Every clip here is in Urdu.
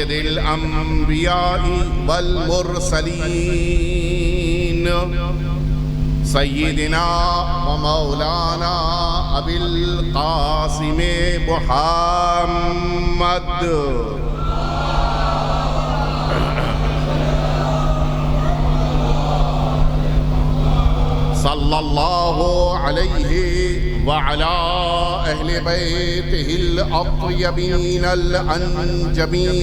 سید الانبیاء والمرسلین سیدنا و مولانا ابی القاسم محمد صلی اللہ علیہ وعلی اہل بیتہ الاطیبین الانجبین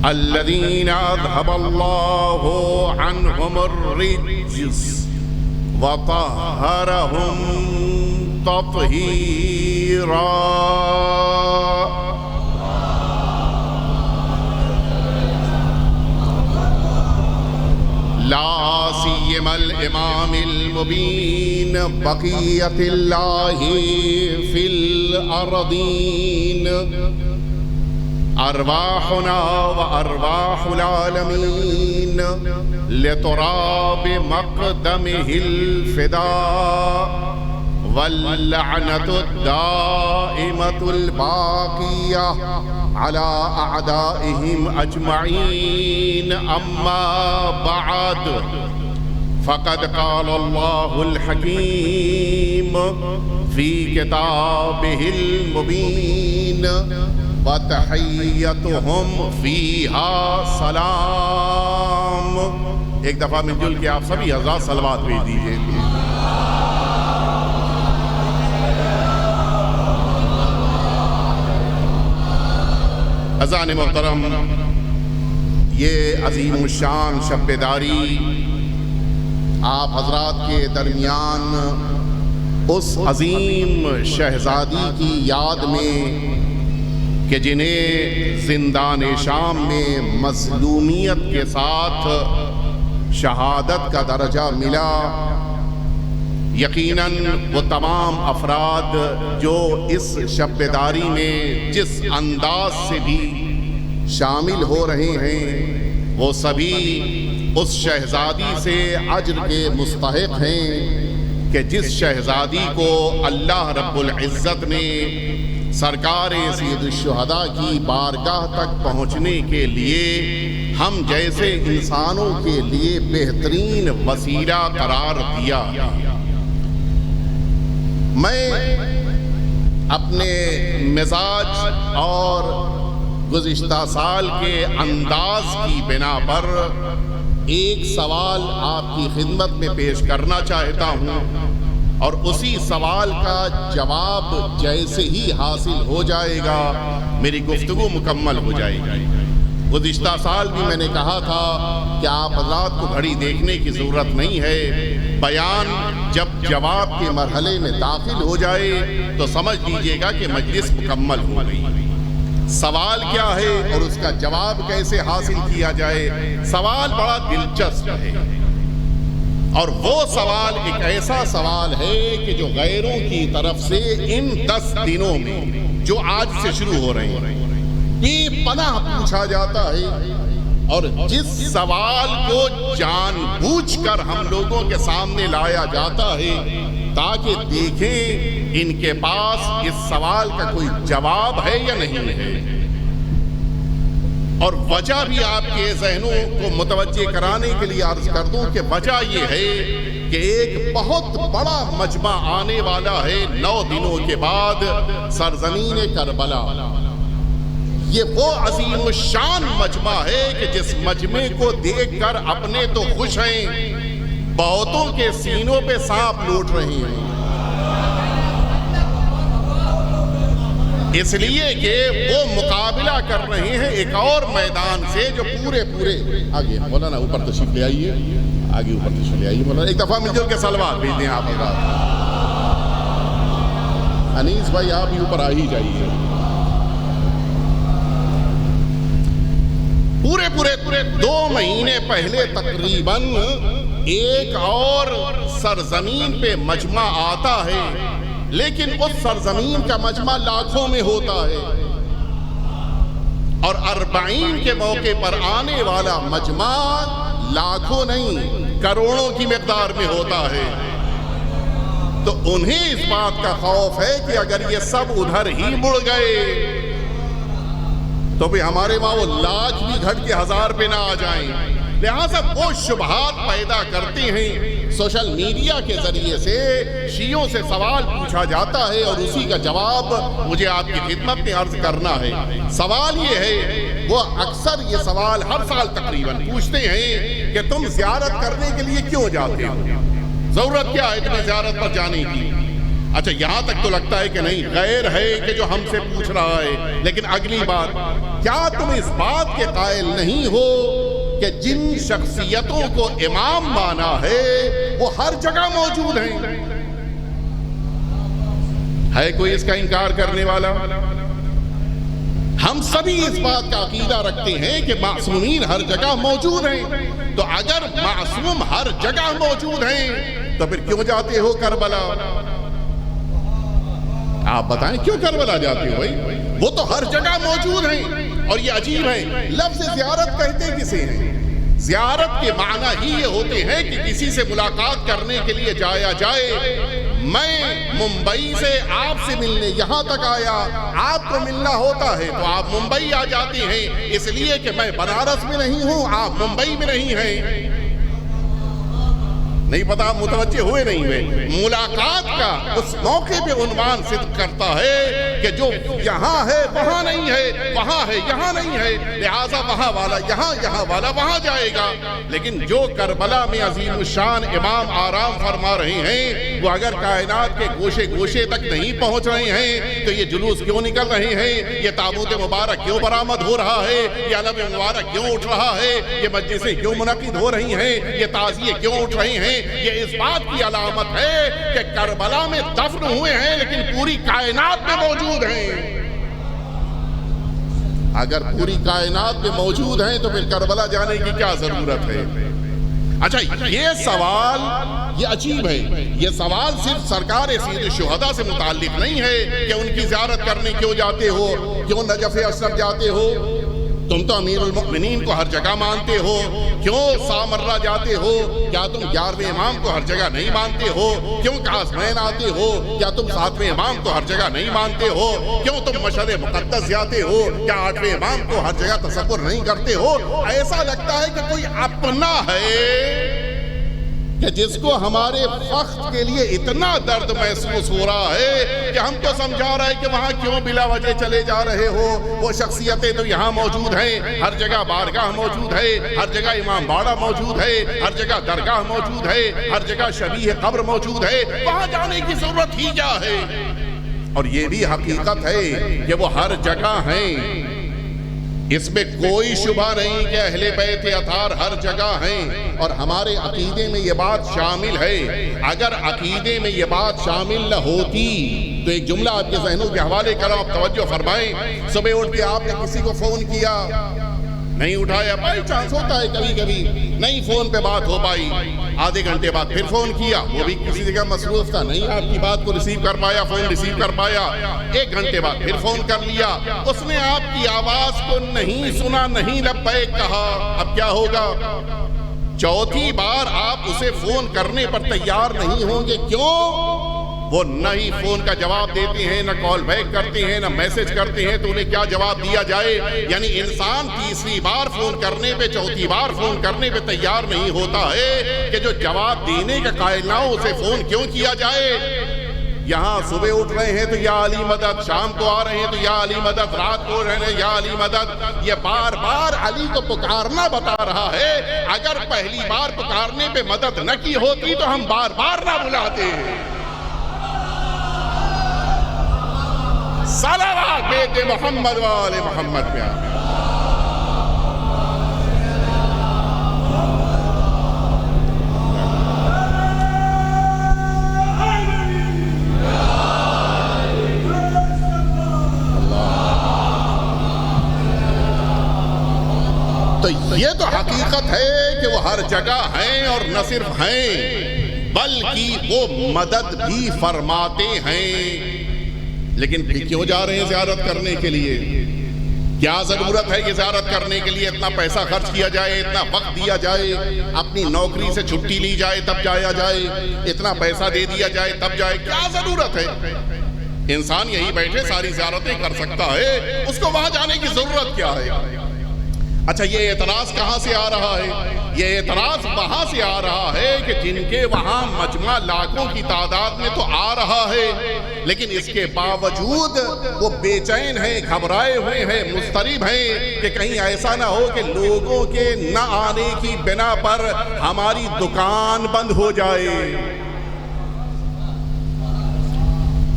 الذین اذهب اللہ عنہم الرجس وطہرہم تطہیرا. لا سیما الامام المبین بقیت اللہ فی الارضین ارواحنا و ارواح العالمین لتراب مقدمہ الفداء واللعنۃ الدائمۃ الباقیہ على أعدائهم أجمعين. أما بعد فقد قال الله الحكيم في كتابه المبين وتحيتهم فيها سلام. ایک دفعہ مل جل کے آپ سبھی حضرات صلوات بھیج دیجئے. عزیزان محترم، یہ عظیم الشان شب بیداری آپ حضرات کے درمیان اس عظیم شہزادی کی یاد میں کہ جنہیں زندان شام میں مظلومیت کے ساتھ شہادت کا درجہ ملا، یقیناً وہ تمام افراد جو اس شب بیداری میں جس انداز سے بھی شامل ہو رہے ہیں وہ سبھی اس شہزادی سے اجر کے مستحق ہیں کہ جس شہزادی کو اللہ رب العزت نے سرکار سید الشہداء کی بارگاہ تک پہنچنے کے لیے ہم جیسے انسانوں کے لیے بہترین وسیلہ قرار دیا. میں اپنے مزاج اور گزشتہ سال کے انداز کی بنا پر ایک سوال آپ کی خدمت میں پیش کرنا چاہتا ہوں اور اسی سوال کا جواب جیسے ہی حاصل ہو جائے گا میری گفتگو مکمل ہو جائے گی. گزشتہ سال بھی میں نے کہا تھا کہ آپ حضرات کو گھڑی دیکھنے کی ضرورت نہیں ہے، بیان جب جواب کے مرحلے میں داخل ہو جائے تو سمجھ لیجئے گا کہ مجلس مکمل ہو گئی. سوال کیا ہے اور اس کا جواب کیسے حاصل کیا جائے؟ سوال بڑا دلچسپ ہے اور وہ سوال ایک ایسا سوال ہے کہ جو غیروں کی طرف سے ان 10 دنوں میں جو آج سے شروع ہو رہے ہیں بے پناہ پوچھا جاتا ہے، اور جس سوال کو جان بوجھ کر ہم لوگوں کے سامنے لایا جاتا ہے تاکہ دیکھیں ان کے پاس اس سوال کا کوئی جواب ہے یا نہیں ہے. اور وجہ بھی آپ کے ذہنوں کو متوجہ کرانے کے لیے عرض کر دوں کہ وجہ یہ ہے کہ ایک بہت بڑا مجمع آنے والا ہے 9 دنوں کے بعد سرزمین کربلا. یہ وہ عظیم الشان مجمع ہے کہ جس مجمع کو دیکھ کر اپنے تو خوش ہیں، بہتوں کے سینوں پہ سانپ لوٹ رہے ہیں، اس لیے کہ وہ مقابلہ کر رہے ہیں ایک اور میدان سے جو پورے آگے مولانا اوپر تشریف لے آئیے، آگے اوپر تشریف لے آئیے مولانا. ایک دفعہ مل جل کے صلوات بھیج دیں آپ حضرات. انیس بھائی آپ بھی اوپر آ ہی جائیے. پورے 2 مہینے پہلے تقریباً ایک اور سرزمین پہ مجمع آتا ہے، لیکن اس سرزمین کا مجمع لاکھوں میں ہوتا ہے، اور 40 کے موقع پر آنے والا مجمع لاکھوں نہیں کروڑوں کی مقدار میں ہوتا ہے. تو انہیں اس بات کا خوف ہے کہ اگر یہ سب ادھر ہی مڑ گئے تو بھی ہمارے وہاں وہ لاکھ بھی گھٹ کے 1000 پہ نہ آ جائیں. لہٰذا وہ شبہات پیدا کرتے ہیں. سوشل میڈیا کے ذریعے سے شیعوں سے سوال پوچھا جاتا ہے اور اسی کا جواب مجھے آپ کی خدمت میں عرض کرنا ہے. سوال یہ ہے، وہ اکثر یہ سوال ہر سال تقریباً پوچھتے ہیں کہ تم زیارت کرنے کے لیے کیوں جاتے ہو؟ ضرورت کیا ہے تمہیں زیارت پر جانے کی؟ اچھا یہاں تک تو لگتا ہے کہ نہیں، غیر ہے کہ جو ہم سے پوچھ رہا ہے. لیکن اگلی بات، کیا تم اس بات کے قائل نہیں ہو کہ جن شخصیتوں کو امام مانا ہے وہ ہر جگہ موجود ہیں؟ ہے کوئی اس کا انکار کرنے والا؟ ہم سبھی اس بات کا عقیدہ رکھتے ہیں کہ معصومین ہر جگہ موجود ہیں. تو اگر معصوم ہر جگہ موجود ہیں تو پھر کیوں جاتے ہو کربلا؟ آپ بتائیں کیوں کربلا جاتے ہو بھائی؟ وہ تو ہر جگہ موجود ہیں. اور یہ عجیب ہے، لفظ زیارت کہتے کسے ہیں؟ زیارت کے معنی ہی یہ ہوتے ہیں کہ کسی سے ملاقات کرنے کے لیے جایا جائے. میں ممبئی سے آپ سے ملنے یہاں تک آیا، آپ کو ملنا ہوتا ہے تو آپ ممبئی آ جاتے ہیں، اس لیے کہ میں بنارس میں نہیں ہوں، آپ ممبئی میں نہیں ہیں. نہیں پتا، متوجہ ہوئے نہیں ہوئے؟ ملاقات کا اس موقع پہ عنوان صدق کرتا ہے کہ جو یہاں ہے وہاں نہیں ہے، وہاں ہے یہاں نہیں ہے، لہٰذا وہاں والا یہاں، یہاں والا وہاں جائے گا. لیکن جو کربلا میں عظیم الشان امام آرام فرما رہے ہیں، وہ اگر کائنات کے گوشے گوشے تک نہیں پہنچ رہے ہیں تو یہ جلوس کیوں نکل رہے ہیں؟ یہ تابوت مبارک کیوں برآمد ہو رہا ہے؟ یہ علم مبارک کیوں اٹھ رہا ہے؟ یہ مجلسیں کیوں منعقد ہو رہی ہیں؟ یہ تعزیے کیوں اٹھ رہے ہیں؟ یہ اس بات کی علامت ہے کہ کربلا میں دفن ہوئے ہیں لیکن پوری کائنات میں موجود ہیں. اگر پوری کائنات میں موجود ہیں تو پھر کربلا جانے کی کیا ضرورت ہے؟ اچھا یہ سوال یہ عجیب ہے. یہ سوال صرف سرکار سید الشہداء سے متعلق نہیں ہے کہ ان کی زیارت کرنے کیوں جاتے ہو، کیوں نجف اشرف جاتے ہو. تم تو امیر المؤمنین کو ہر جگہ مانتے ہو، کیوں سامرہ جاتے ہو؟ کیا تم 11ویں امام کو ہر جگہ نہیں مانتے ہو؟ کیوں قاسمین آتے ہو؟ کیا تم 7ویں امام کو ہر جگہ نہیں مانتے ہو؟ کیوں تم مشہد مقدس جاتے ہو؟ کیا 8ویں امام کو ہر جگہ تصور نہیں کرتے ہو؟ ایسا لگتا ہے کہ کوئی اپنا ہے کہ جس کو ہمارے فخر کے لیے اتنا درد محسوس ہو رہا ہے کہ ہم کو سمجھا رہا ہے کہ وہاں کیوں بلا وجہ چلے جا رہے ہو. وہ شخصیتیں تو یہاں موجود ہیں، ہر جگہ بارگاہ موجود ہے، ہر جگہ امام باڑہ موجود ہے، ہر جگہ درگاہ موجود ہے، ہر جگہ شبیہ قبر موجود ہے، وہاں جانے کی ضرورت ہی کیا ہے؟ اور یہ بھی حقیقت ہے کہ وہ ہر جگہ ہیں، اس میں کوئی شبہ نہیں کہ اہل بیت اطہار ہر جگہ ہیں. اور ہمارے عقیدے میں یہ بات شامل ہے. اگر عقیدے میں یہ بات شامل نہ ہوتی تو ایک جملہ آپ کے ذہنوں کے حوالے کرو، آپ توجہ فرمائیں. صبح اٹھ کے آپ نے کسی کو فون کیا، نہیں اٹھایا، بائی چانس ہوتا ہے کبھی کبھی نہیں فون پہ بات ہو پائی. آدھے گھنٹے بعد پھر فون کیا، وہ بھی کسی جگہ مصروف تھا، نہیں آپ کی بات کو ریسیو کر پایا، فون ریسیو کر پایا. 1 گھنٹے بعد پھر فون کر لیا، اس نے آپ کی آواز کو نہیں سنا، نہیں لبیک کہا. اب کیا ہوگا؟ چوتھی بار آپ اسے فون کرنے پر تیار نہیں ہوں گے. کیوں؟ وہ نہ ہی فون کا جواب دیتے ہیں، نہ کال بیک کرتے ہیں، نہ میسج کرتے ہیں. تو انہیں کیا جواب دیا جائے؟ یعنی انسان تیسری بار فون کرنے پہ، چوتھی بار فون کرنے پہ تیار نہیں ہوتا ہے کہ جو جواب دینے کا قائل نہ ہو اسے فون کیوں کیا جائے؟ یہاں صبح اٹھ رہے ہیں تو یا علی مدد، شام کو آ رہے ہیں تو یا علی مدد، رات کو رہے ہیں یا علی مدد. یہ بار بار علی کو پکارنا بتا رہا ہے. اگر پہلی بار پکارنے پہ مدد نہ کی ہوتی تو ہم بار بار نہ بلاتے. صلوات بیت محمد و آل محمد پہ. تو یہ تو حقیقت ہے کہ وہ ہر جگہ ہیں، اور نہ صرف ہیں بلکہ وہ مدد بھی فرماتے ہیں. لیکن پھر کیوں جا رہے ہیں زیارت کرنے کے لیے؟ کیا ضرورت ہے کہ زیارت کرنے کے لیے اتنا پیسہ خرچ کیا جائے، اتنا وقت دیا جائے، اپنی نوکری سے چھٹی لی جائے تب جایا جائے، اتنا پیسہ دے دیا جائے تب جائے؟ کیا ضرورت ہے؟ انسان یہی بیٹھے ساری زیارتیں کر سکتا ہے، اس کو وہاں جانے کی ضرورت کیا ہے؟ اچھا، یہ اعتراض کہاں سے آ رہا ہے؟ یہ اعتراض وہاں سے آ رہا ہے کہ جن کے وہاں مجمع لاکھوں کی تعداد میں تو آ رہا ہے، لیکن اس کے باوجود وہ بے چین ہیں، گھبرائے ہوئے ہیں، مضطرب ہیں کہ کہیں ایسا نہ ہو کہ لوگوں کے نہ آنے کی بنا پر ہماری دکان بند ہو جائے۔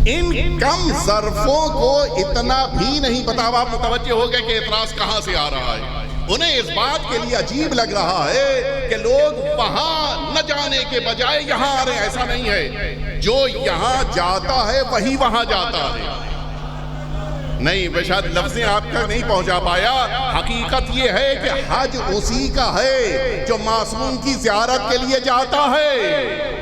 ان کم ظرفوں کو اتنا بھی نہیں پتا۔ آپ متوجہ ہو گئے کہ اعتراض کہاں سے آ رہا ہے؟ انہیں اس بات کے لیے عجیب لگ رہا ہے کہ لوگ وہاں نہ جانے کے بجائے یہاں آ رہے ہیں۔ ایسا نہیں ہے، جو یہاں جاتا ہے وہی وہاں جاتا ہے۔ نہیں، بے شاید لفظیں آپ تک نہیں پہنچا پایا۔ حقیقت یہ ہے کہ حج اسی کا ہے جو معصوم کی زیارت کے لیے جاتا ہے۔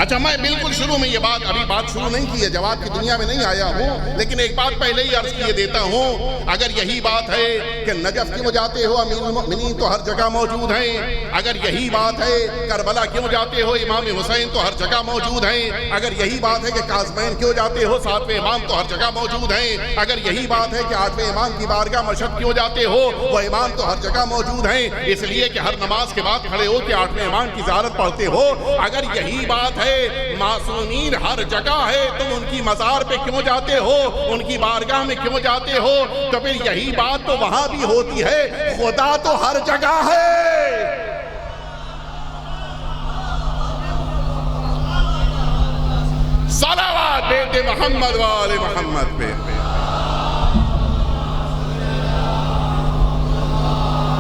اچھا، میں بالکل شروع میں یہ ابھی بات شروع نہیں کی ہے، جواب کی دنیا میں نہیں آیا ہوں، لیکن ایک بات پہلے ہی عرض کیے دیتا ہوں۔ اگر یہی بات ہے کہ نجف کیوں جاتے ہو، امیر المؤمنین تو ہر جگہ موجود ہیں۔ اگر یہی بات ہے کربلا کیوں جاتے ہو، امام حسین تو ہر جگہ موجود ہیں۔ اگر یہی بات ہے کہ کاظمین کیوں جاتے ہو، 7ویں امام تو ہر جگہ موجود ہیں۔ اگر یہی بات ہے کہ 8ویں امام کی بارگاہ مشہد کیوں جاتے ہو، وہ امام تو ہر جگہ موجود ہیں، اس لیے کہ ہر نماز کے بعد کھڑے ہو کے 8ویں امام کی زیارت پڑھتے ہو۔ اگر یہی بات ہے معصومین ہر جگہ ہے، تم ان کی مزار پہ کیوں جاتے ہو، ان کی بارگاہ میں کیوں jaaتے ہو، تو پھر یہی بات تو وہاں بھی ہوتی ہے، خدا تو ہر جگہ ہے۔ صلوات بیٹے محمد والے محمد پہ۔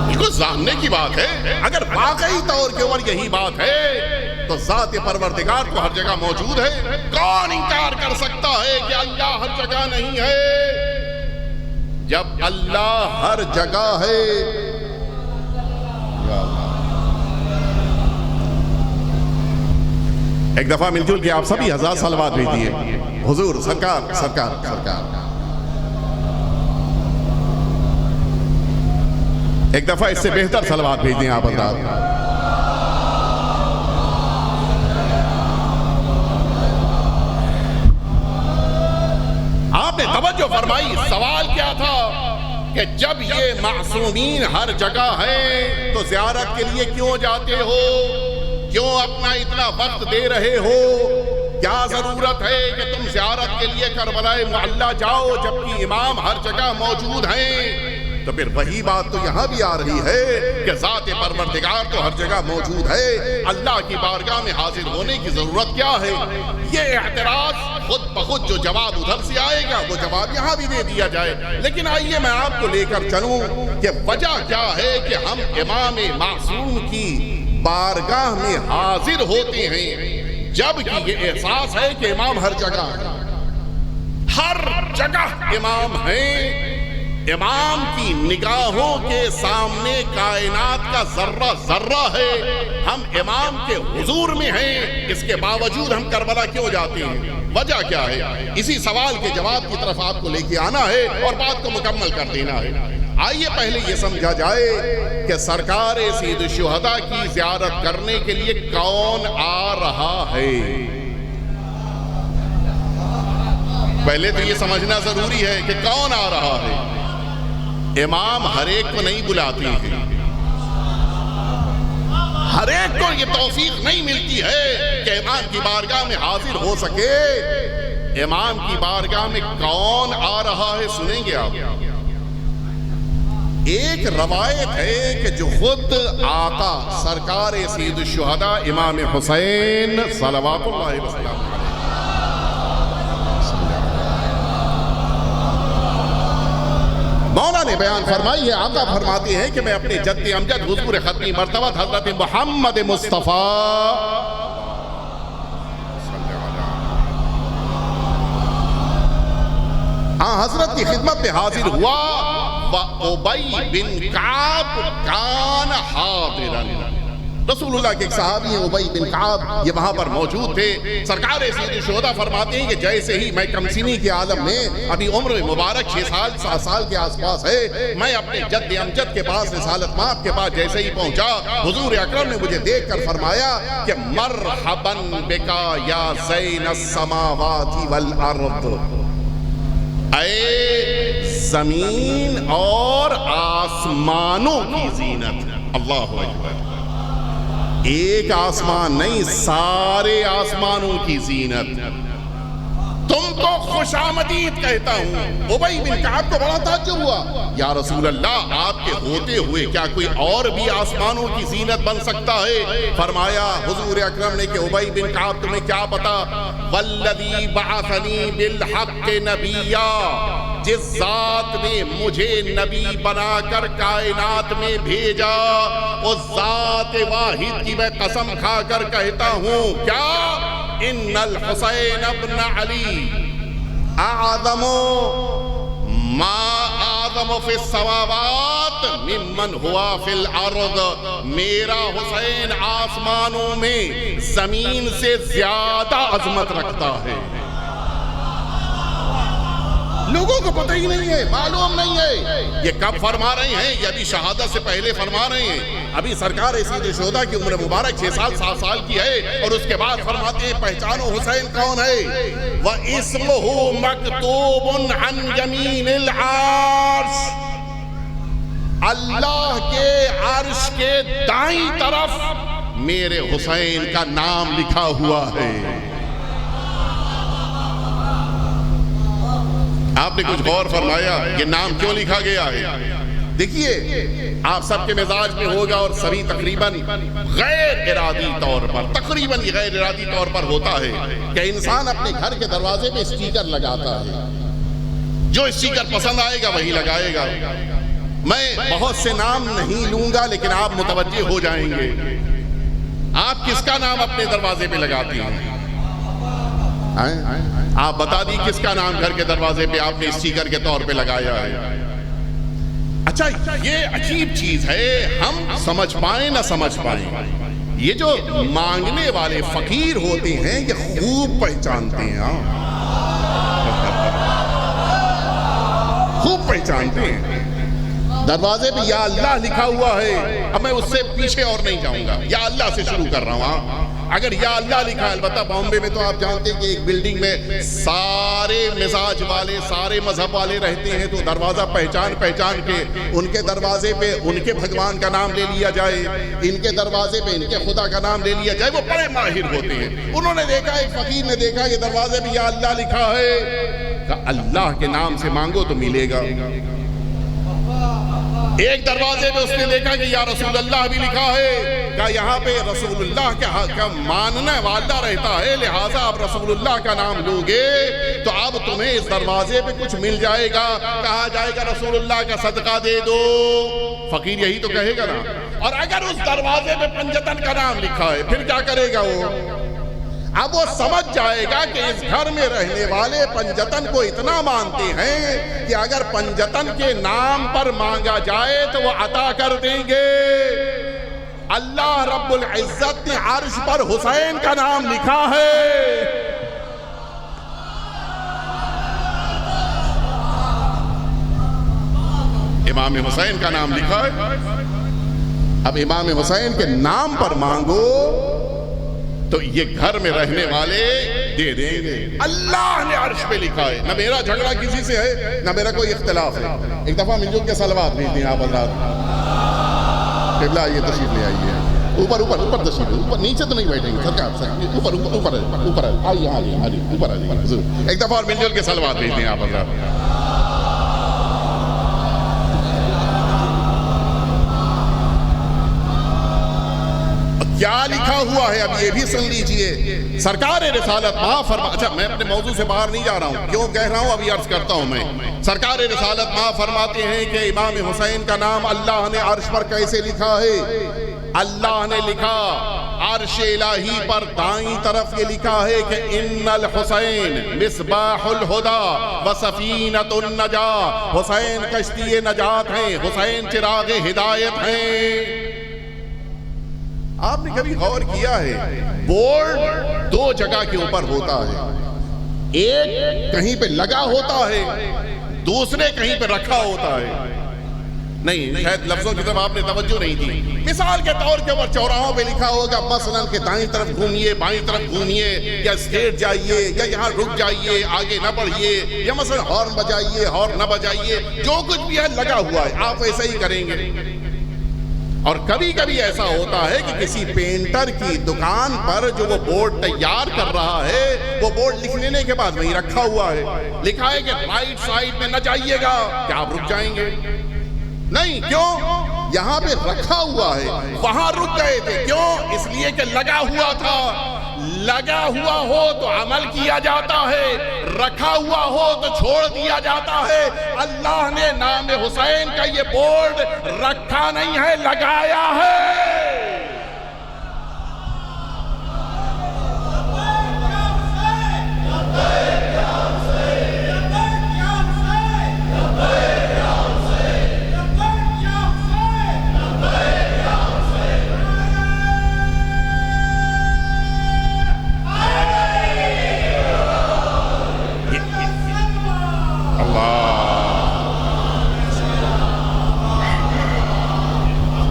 بالکل جاننے کی بات ہے، اگر واقعی طور کے اوپر یہی بات ہے تو ذات پروردگار تو ہر جگہ موجود ہے۔ کون انکار کر سکتا ہے کہ اللہ ہر جگہ نہیں ہے؟ جب اللہ ہر جگہ ہے، ایک دفعہ مل جل کے آپ سبھی 1000 صلوات بھیج دیے حضور سرکار سرکار سرکار۔ ایک دفعہ اس سے بہتر صلوات بھیج دیں آپ حضرات۔ آپ نے توجہ فرمائی، سوال کیا تھا کہ جب یہ معصومین ہر جگہ ہیں تو زیارت کے لیے کیوں جاتے ہو؟ کیوں اپنا اتنا وقت دے رہے ہو؟ کیا ضرورت ہے کہ تم زیارت کے لیے کربلا معلی جاؤ جبکہ امام ہر جگہ موجود ہیں؟ تو پھر وہی بات تو یہاں بھی آ رہی ہے کہ ذات پروردگار تو ہر جگہ موجود ہے، اللہ کی بارگاہ میں حاضر ہونے کی ضرورت کیا ہے؟ یہ اعتراض خود بخود جو جواب ادھر سے آئے گا وہ جواب یہاں بھی دے دیا جائے۔ لیکن آئیے میں آپ کو لے کر چلوں کہ وجہ کیا ہے کہ ہم امام معصوم کی بارگاہ میں حاضر ہوتے ہیں جبکہ یہ احساس ہے کہ امام ہر جگہ ہے، ہر جگہ امام ہیں۔ امام کی نگاہوں کے سامنے کائنات کا ذرہ ذرہ ہے، ہم امام کے حضور میں ہیں، اس کے باوجود ہم کربلا کیوں جاتے ہیں؟ وجہ کیا ہے؟ اسی سوال کے جواب کی طرف آپ کو لے کے آنا ہے اور بات کو مکمل کر دینا ہے۔ آئیے پہلے یہ سمجھا جائے کہ سرکار سید الشہداء کی زیارت کرنے کے لیے کون آ رہا ہے؟ پہلے تو یہ سمجھنا ضروری ہے کہ کون آ رہا ہے۔ امام ہر ایک کو نہیں بلاتے ہیں، ہر ایک کو یہ توفیق نہیں ملتی ہے کہ امام کی بارگاہ میں حاضر ہو سکے۔ امام کی بارگاہ میں کون آ رہا ہے سنیں گے آپ۔ ایک روایت ہے کہ جو خود آقا سرکار سید الشہداء امام حسین صلوات اللہ وسلم مولا نے بیان فرمائی ہے، آقا فرماتے ہیں کہ میں اپنے جد امجد حضور ختمی مرتبہ حضرت محمد مصطفیٰ حضرت کی خدمت میں حاضر ہوا، وَأُبَيْ بن کعب کان حاضرا، رسول اللہ کے ایک صحابی ہیں ابی بن کعب، یہ وہاں پر موجود تھے۔ سرکار سید الشہداء فرماتے ہیں کہ جیسے ہی میں کمسنی کے عالم میں، ابھی عمر مبارک 6 سال 7 سال کے آس پاس ہے، میں اپنے جد امجد کے پاس رسالت مآب کے پاس جیسے ہی پہنچا، حضور اکرم نے مجھے دیکھ کر فرمایا کہ مرحباً بکا یا زین السماوات والارض، اے زمین اور آسمانوں کی زینت۔ اللہ اکبر، ایک آسمان نہیں، سارے آسمانوں کی زینت، تم کو خوش آمدید کہتا ہوں۔ ابی بن کعب کو بڑا تعجب ہوا، یا رسول اللہ آپ کے ہوتے ہوئے کیا کوئی اور بھی آسمانوں کی زینت بن سکتا ہے؟ فرمایا حضور اکرم نے کہ ابی بن کعب تمہیں کیا پتا، والذی بعثنی بالحق نبیا، جس ذات نے مجھے نبی بنا کر کائنات میں بھیجا، اس ذات واحد کی میں قسم کھا کر کہتا ہوں، کیا ان الحسین ابن علی اعظم ما اعظم فی السماوات ممن ہوا فی الارض، میرا حسین آسمانوں میں زمین سے زیادہ عظمت رکھتا ہے۔ لوگوں کو پتہ ہی نہیں ہے، معلوم نہیں ہے۔ یہ کب فرما رہے ہیں؟ یہ ابھی شہادت سے پہلے فرما رہے ہیں۔ ابھی سرکار سید الشہداء کی عمر مبارک 6 سال 7 سال کی ہے، اور اس کے بعد فرماتے ہیں پہچانو حسین کون ہے؟ وَاسْمُهُ مَكْتُوبٌ عَنْ يَمِينِ الْعَرْشِ، اللہ کے عرش کے دائیں طرف میرے حسین کا نام لکھا ہوا ہے۔ آپ نے کچھ غور فرمایا یہ نام کیوں لکھا گیا ہے؟ دیکھیے آپ سب کے مزاج میں ہوگا، اور سبھی تقریباً غیر ارادی طور پر، تقریباً غیر ارادی طور پر ہوتا ہے کہ انسان اپنے گھر کے دروازے پہ اسٹیکر لگاتا ہے، جو اسٹیکر پسند آئے گا وہی لگائے گا۔ میں بہت سے نام نہیں لوں گا، لیکن آپ متوجہ ہو جائیں گے۔ آپ کس کا نام اپنے دروازے پہ لگاتی ہیں؟ آپ بتا دی کس کا نام گھر کے دروازے پہ آپ نے اسٹیکر کے طور پہ لگایا ہے؟ اچھا یہ عجیب چیز ہے، ہم سمجھ پائیں نہ سمجھ پائیں، یہ جو مانگنے والے فقیر ہوتے ہیں یہ خوب پہچانتے ہیں، خوب پہچانتے ہیں۔ دروازے پہ یا اللہ لکھا ہوا ہے، اب میں اس سے پیچھے اور نہیں جاؤں گا، یا اللہ سے شروع کر رہا ہوں۔ اگر یا اللہ لکھا ہے، البتہ بامبے میں تو آپ جانتے ہیں کہ ایک بلڈنگ میں سارے مزاج والے، سارے مذہب والے رہتے ہیں، تو دروازہ پہچان پہچان کے ان کے دروازے پہ ان کے بھگوان کا نام لے لیا جائے، ان کے دروازے پہ ان کے خدا کا نام لے لیا جائے۔ وہ بڑے ماہر ہوتے ہیں، انہوں نے دیکھا، ایک فقیر نے دیکھا کہ دروازے پہ یا اللہ لکھا ہے، کہ اللہ کے نام سے مانگو تو ملے گا۔ ایک دروازے پہ اس نے دیکھا کہ یا رسول اللہ بھی لکھا ہے، کہ یہاں پہ رسول اللہ کا ماننے والا رہتا ہے، لہٰذا آپ رسول اللہ کا نام لو گے تو اب تمہیں اس دروازے پہ کچھ مل جائے گا، کہا جائے گا رسول اللہ کا صدقہ دے دو۔ فقیر یہی تو کہے گا نا۔ اور اگر اس دروازے پہ پنجتن کا نام لکھا ہے پھر کیا کرے گا وہ؟ اب وہ سمجھ جائے گا کہ اس گھر میں رہنے والے پنجتن کو اتنا مانتے ہیں کہ اگر پنجتن کے نام پر مانگا جائے تو وہ عطا کر دیں گے۔ اللہ رب العزت نے عرش پر حسین کا نام لکھا ہے۔ امام حسین کا نام لکھا ہے، اب امام حسین کے نام پر مانگو تو یہ گھر میں رہنے والے دے دیں گے۔ اللہ نے عرش پہ لکھا ہے، نہ میرا جھگڑا کسی سے ہے نہ میرا کوئی اختلاف ہے۔ ایک دفعہ مل جل کے صلوات بھیج دیں آپ حضرات۔ قبلہ یہ تشریف لے آئیے، اوپر اوپر اوپر تشریف، اوپر نیچے تو نہیں بیٹھیں گے سرکار، اوپر اوپر اوپر اوپر آئیے آئیے آئیے اوپر آئیے، ایک دفعہ اور مل جل کے صلوات بھیج دیں آپ حضرات۔ کیا لکھا ہوا ہے اب یہ بھی سن لیجئے۔ سرکار رسالت مآب فرما، اچھا میں اپنے موضوع سے باہر نہیں جا رہا ہوں، کیوں کہہ رہا ہوں ابھی عرض کرتا ہوں میں۔ سرکار رسالت مآب فرماتے ہیں کہ امام حسین کا نام اللہ نے عرش پر کیسے لکھا ہے؟ اللہ نے لکھا عرش الہی پر دائیں طرف یہ لکھا ہے کہ ان الحسین مصباح الہدی وسفینۃ النجاۃ، حسین کشتی نجات ہیں، حسین چراغ ہدایت ہیں۔ آپ نے کبھی غور کیا ہے بورڈ دو جگہ کے اوپر ہوتا ہے، ایک کہیں پہ لگا ہوتا ہے، دوسرے کہیں پہ رکھا ہوتا ہے؟ نہیں، شاید لفظوں کی طرف آپ نے توجہ نہیں دی۔ مثال کے طور کے اوپر چوراہوں پہ لکھا ہوگا مثلاً کہ دائیں طرف گھومیے، بائیں طرف گھومیے، یا اسٹریٹ جائیے، یا یہاں رک جائیے، آگے نہ بڑھیے، یا مثلا ہارن بجائیے، ہارن نہ بجائیے، جو کچھ بھی ہے لگا ہوا ہے، آپ ایسا ہی کریں گے۔ اور کبھی کبھی ایسا ہوتا ہے کہ کسی پینٹر کی دکان پر جو وہ بورڈ تیار کر رہا ہے، وہ بورڈ لکھ لینے کے بعد وہیں رکھا ہوا ہے، لکھا ہے کہ رائٹ سائڈ میں نہ جائیے گا، کیا آپ رک جائیں گے؟ نہیں، کیوں؟ یہاں پہ رکھا ہوا ہے، وہاں رک گئے تھے، کیوں؟ اس لیے کہ لگا ہوا تھا۔ لگا ہوا ہو تو عمل کیا جاتا ہے، رکھا ہوا ہو تو چھوڑ دیا جاتا ہے۔ اللہ نے نام حسین کا یہ بورڈ رکھا نہیں ہے، لگایا ہے۔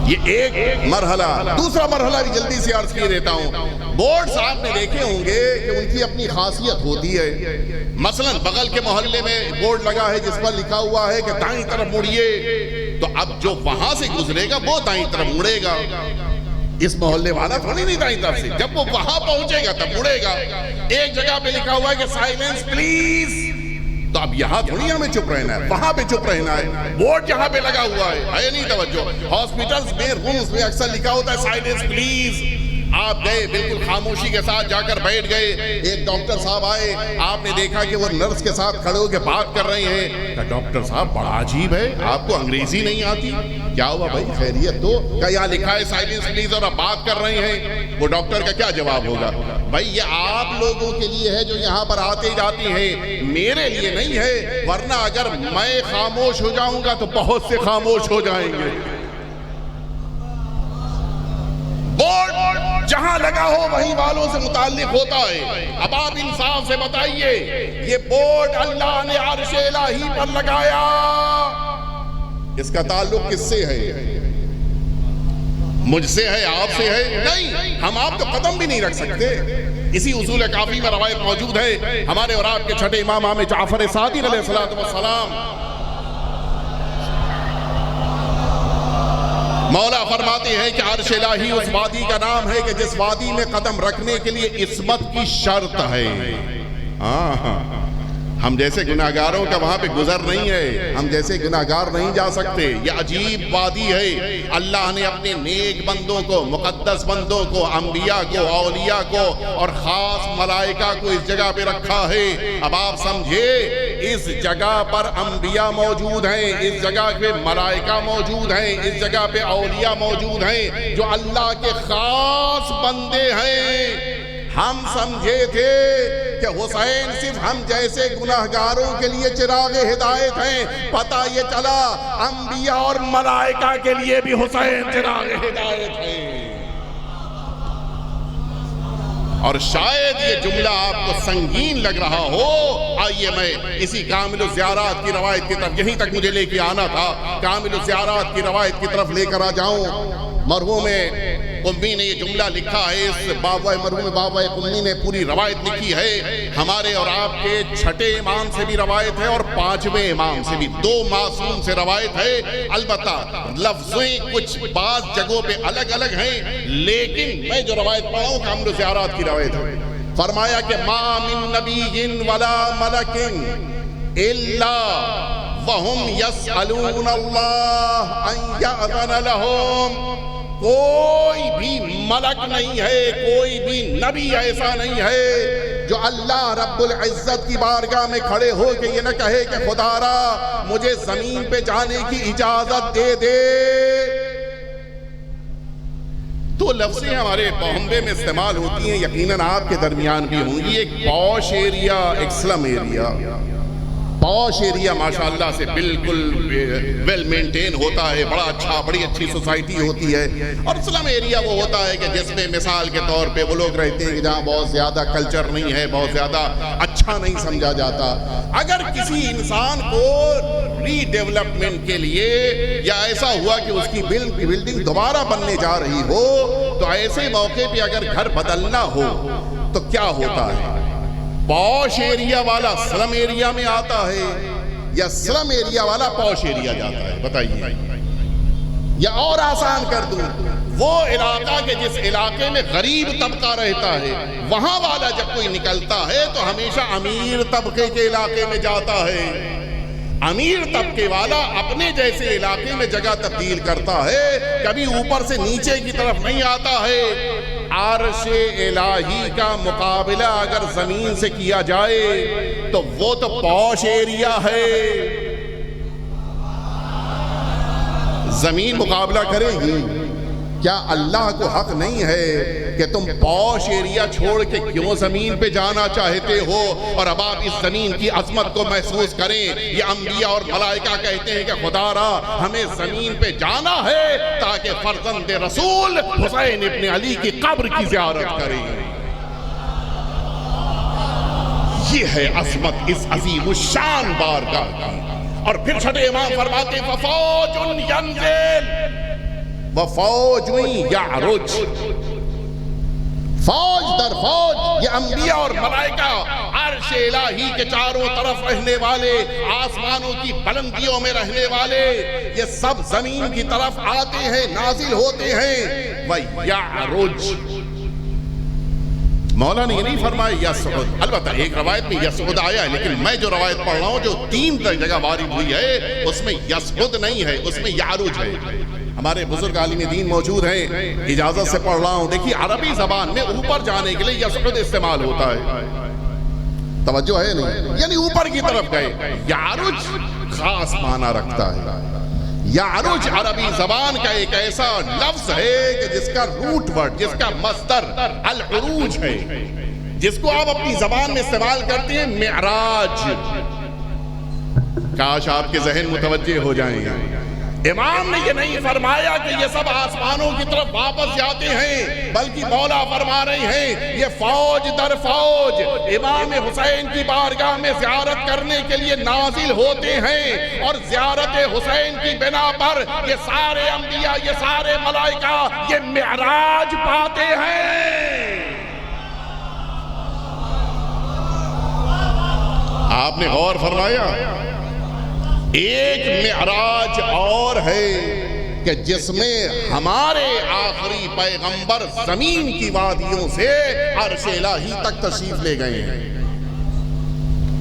یہ ایک مرحلہ۔ دوسرا مرحلہ بھی جلدی سے عرض کیے دیتا ہوں۔ بورڈز آپ نے دیکھے ہوں گے کہ ان کی اپنی خاصیت ہوتی ہے۔ مثلا بغل کے محلے میں بورڈ لگا ہے جس پر لکھا ہوا ہے کہ دائیں طرف مڑیے، تو اب جو وہاں سے گزرے گا وہ دائیں طرف مڑے گا، اس محلے والا تھوڑی نہیں دائیں طرف سے، جب وہ وہاں پہنچے گا تب مڑے گا۔ ایک جگہ پہ لکھا ہوا ہے کہ سائلنس پلیز، تو اب یہاں تھوڑی ہمیں چپ رہنا ہے، وہاں پہ چپ رہنا ہے۔ بورڈ جہاں پہ لگا ہوا ہے نہیں توجہ۔ ہاسپٹلز میں رومز میں اکثر لکھا ہوتا ہے سائلنس پلیز، آپ گئے بالکل خاموشی کے ساتھ جا کر بیٹھ گئے، ایک ڈاکٹر صاحب آئے، آپ نے دیکھا کہ وہ نرس کے ساتھ کھڑے ہو کے بات کر رہے ہیں، کہ ڈاکٹر صاحب بڑا عجیب ہے، آپ کو انگریزی نہیں آتی؟ کیا ہوا بھائی، خیریت تو؟ کہ یہاں لکھا ہے سائلنس پلیز اور آپ بات کر رہے ہیں۔ وہ ڈاکٹر کا کیا جواب ہوگا؟ بھائی یہ آپ لوگوں کے لیے ہے جو یہاں پر آتے جاتے ہیں، میرے لیے نہیں ہے، ورنہ اگر میں خاموش ہو جاؤں گا تو بہت سے خاموش ہو جائیں گے۔ بورڈ جہاں لگا ہو وہیں والوں سے متعلق ہوتا ہے۔ اب آپ انصاف سے بتائیے، یہ بورڈ اللہ نے عرش الہی پر لگایا، اس کا تعلق کس سے ہے؟ مجھ سے ہے، آپ سے ہے؟ نہیں، ہم آپ تو قدم بھی نہیں رکھ سکتے۔ اسی اصول کافی میں روایت موجود ہے، ہمارے اور آپ کے چھٹے امام امام جعفر صادق علیہ السلام، مولا فرماتے ہیں کہ عرش الہی اس وادی کا نام ہے کہ جس وادی میں قدم رکھنے کے لیے عصمت کی شرط ہے۔ ہم جیسے گناہگاروں کا وہاں پہ گزر نہیں ہے، ہم جیسے گناہگار نہیں جا سکتے۔ یہ عجیب وادی ہے، اللہ نے اپنے نیک بندوں کو، مقدس بندوں کو، انبیاء کو، اولیاء کو اور خاص ملائکہ کو اس جگہ پہ رکھا ہے۔ اب آپ سمجھے، اس جگہ پر انبیاء موجود ہیں، اس جگہ پہ ملائکہ موجود ہیں، اس جگہ پہ اولیاء موجود ہیں جو اللہ کے خاص بندے ہیں۔ ہم سمجھے تھے کہ حسین صرف ہم جیسے گناہگاروں کے لیے چراغ ہدایت ہیں، پتہ یہ چلا انبیاء اور ملائکہ کے لیے بھی حسین چراغ ہدایت ہیں۔ اور شاید یہ جملہ آپ کو سنگین لگ رہا ہو، آئیے میں اسی کامل الزیارات کی روایت کی طرف، یہیں تک مجھے لے کے آنا تھا، کامل الزیارات کی روایت کی طرف لے کر آ جاؤں۔ مرحوم قمی نے یہ جملہ لکھا ہے، اس مرحوم بابا قمی نے پوری روایت لکھی ہے، ہمارے اور آپ کے چھٹے امام سے بھی روایت ہے اور پانچویں امام سے بھی، دو معصوم سے روایت ہے۔ البتہ لفظیں کچھ بعض جگہوں پہ الگ الگ ہیں، لیکن میں جو روایت پڑھا ہوں کامل الزیارات کی روایت ہے۔ فرمایا کہ ما من نبی ولا ملک الا وهم يسألون الله ان يأذن لهم، کوئی بھی ملک نہیں ہے، کوئی بھی نبی ایسا نہیں ہے جو اللہ رب العزت کی بارگاہ میں کھڑے ہو کے یہ نہ کہے کہ خدا را مجھے زمین پہ جانے کی اجازت دے دے۔ دو لفظیں ہمارے بامبے میں استعمال ہوتی ہیں، یقیناً آپ کے درمیان بھی ہوں گی، ایک پوش ایریا، ایک سلم ایریا۔ پوش ایریا ماشاءاللہ سے بالکل ویل مینٹین ہوتا ہے، بڑا اچھا، بڑی اچھی سوسائٹی ہوتی ہے. اور سلم ایریا وہ ہوتا ہے کہ جس میں مثال کے طور پہ وہ لوگ رہتے ہیں کہ جہاں بہت زیادہ کلچر نہیں ہے، بہت زیادہ اچھا نہیں سمجھا جاتا. اگر کسی انسان کو ری ڈیولپمنٹ کے لیے یا ایسا ہوا کہ اس کی بلڈنگ دوبارہ بننے جا رہی ہو، تو ایسے موقع پہ اگر گھر بدلنا ہو تو کیا ہوتا ہے؟ پوش ایریا والا سلم ایریا میں آتا ہے یا سلم ایریا والا پوش ایریا جاتا ہے؟ بتائیے. یا اور آسان کر دوں، وہ علاقہ کہ جس علاقے میں غریب طبقہ رہتا ہے، وہاں والا جب کوئی نکلتا ہے تو ہمیشہ امیر طبقے کے علاقے میں جاتا ہے. امیر طبقے والا اپنے جیسے علاقے میں جگہ تبدیل کرتا ہے، کبھی اوپر سے نیچے کی طرف نہیں آتا ہے. عرش الہی کا مقابلہ اگر زمین سے کیا جائے تو وہ تو پوش ایریا ہے. زمین مقابلہ کرے گی. کیا اللہ کو حق نہیں ہے کہ تم پوش ایریا چھوڑ کے کیوں زمین پہ جانا چاہتے ہو؟ اور اب آپ اس زمین کی عظمت کو محسوس کریں. یہ انبیاء اور ملائکہ کہتے ہیں کہ خدا را ہمیں زمین پہ جانا ہے تاکہ فرزند رسول حسین ابن علی کی قبر کی زیارت کریں. یہ ہے عظمت اس عظیم الشان بارگاہ کی. اور پھر چھٹے امام فرماتے ففوج ینزل وفوج یعرج. فوج در فوج، یہ انبیاء اور ملائکہ عرش الہی کے چاروں طرف رہنے والے، آسمانوں کی بلندیوں میں رہنے والے، یہ سب زمین کی طرف آتے ہیں، نازل ہوتے ہیں. وَيَعْرُجْ، مولا نے یہ نہیں فرمایا یسعد. البتہ ایک روایت میں یسعد آیا ہے، لیکن میں جو روایت پڑھ رہا ہوں جو 3 جگہ وارد ہوئی ہے اس میں یسعد نہیں ہے، اس میں یعرج ہے. ہمارے بزرگ عالم دین موجود ہیں، اجازت سے پڑھ رہا ہوں. دیکھیے عربی زبان میں اوپر جانے کے لیے یسعد استعمال ہوتا ہے. توجہ ہے نہیں؟ یعنی اوپر کی طرف گئے. یعرج خاص معنی رکھتا ہے. یعرج عربی زبان کا ایک ایسا لفظ ہے کہ جس کا روٹ ورڈ، جس کا مصدر العروج ہے، جس کو آپ اپنی زبان میں استعمال کرتے ہیں معراج. کاش آپ کے ذہن متوجہ ہو جائیں. امام نے یہ نہیں فرمایا کہ یہ سب آسمانوں کی طرف واپس جاتے ہیں، بلکہ مولا فرما رہے ہیں یہ فوج در فوج امام حسین کی بارگاہ میں زیارت کرنے کے لیے نازل ہوتے ہیں. اور زیارت حسین کی بنا پر یہ سارے انبیاء، یہ سارے ملائکہ یہ معراج پاتے ہیں. آپ نے غور فرمایا؟ ایک معراج اور ہے کہ جس میں ہمارے آخری پیغمبر زمین کی وادیوں سے عرش الہی تک تشریف لے گئے ہیں.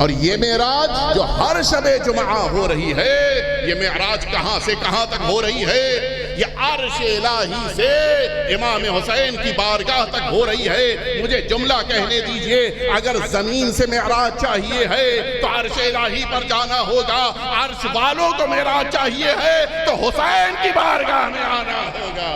اور یہ معراج جو ہر شب جمعہ ہو رہی ہے، یہ معراج کہاں سے کہاں تک ہو رہی ہے؟ یہ عرش الہی سے امام حسین کی بارگاہ تک ہو رہی ہے. مجھے جملہ کہنے دیجئے، اگر زمین سے معراج چاہیے ہے تو عرش الہی پر جانا ہوگا. عرش والوں کو معراج چاہیے ہے تو حسین کی بارگاہ میں آنا ہوگا.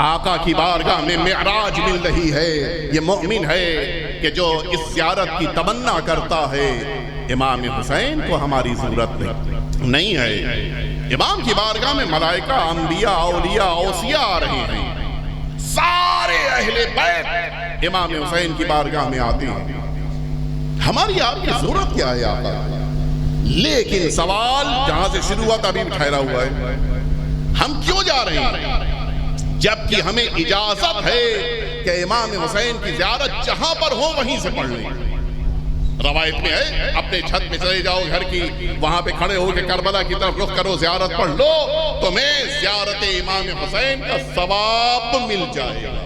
آقا کی بارگاہ میں معراج مل رہی ہے. یہ مومن ہے کہ جو اس زیارت کی تمنا کرتا ہے. امام حسین کو ہماری ضرورت نہیں ہے. امام کی بارگاہ میں ملائکہ، انبیاء، اولیاء، اوصیاء آ رہے ہیں. سارے اہل بیت امام حسین کی بارگاہ میں آتے ہیں. ہماری آپ کی ضرورت کیا ہے آقا؟ لیکن سوال جہاں سے شروع ہوا تھا ابھی ٹھہرا ہوا ہے. ہم کیوں جا رہے ہیں جبکہ ہمیں اجازت ہے کہ امام حسین کی زیارت جہاں پر ہو وہیں سے پڑھ لیں؟ روایت میں ہے اپنے چھت میں چلے جاؤ گھر کی، وہاں پہ کھڑے ہو کے کربلا کی طرف رخ کرو، زیارت پڑھ لو، تمہیں زیارت امام حسین کا ثواب مل جائے گا.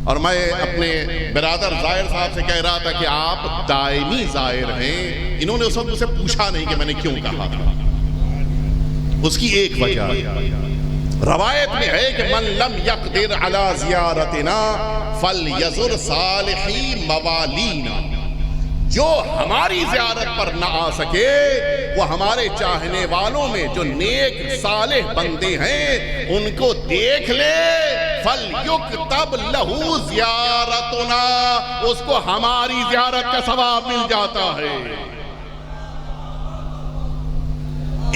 اور میں اپنے برادر زائر صاحب سے کہہ رہا تھا کہ آپ دائمی زائر ہیں. انہوں نے اس وقت مجھ سے پوچھا نہیں کہ میں نے کیوں کہا تھا. اس کی ایک وجہ روایت میں ہے کہ من لم یقدر علی زیارتنا فلیزر صالحی موالینا. جو ہماری زیارت پر نہ آ سکے وہ ہمارے چاہنے والوں میں جو نیک صالح بندے ہیں ان کو دیکھ لے، فَلْيُكْتَبْ لَهُ زِيَارَتُنَا، اس کو ہماری زیارت کا ثواب مل جاتا ہے۔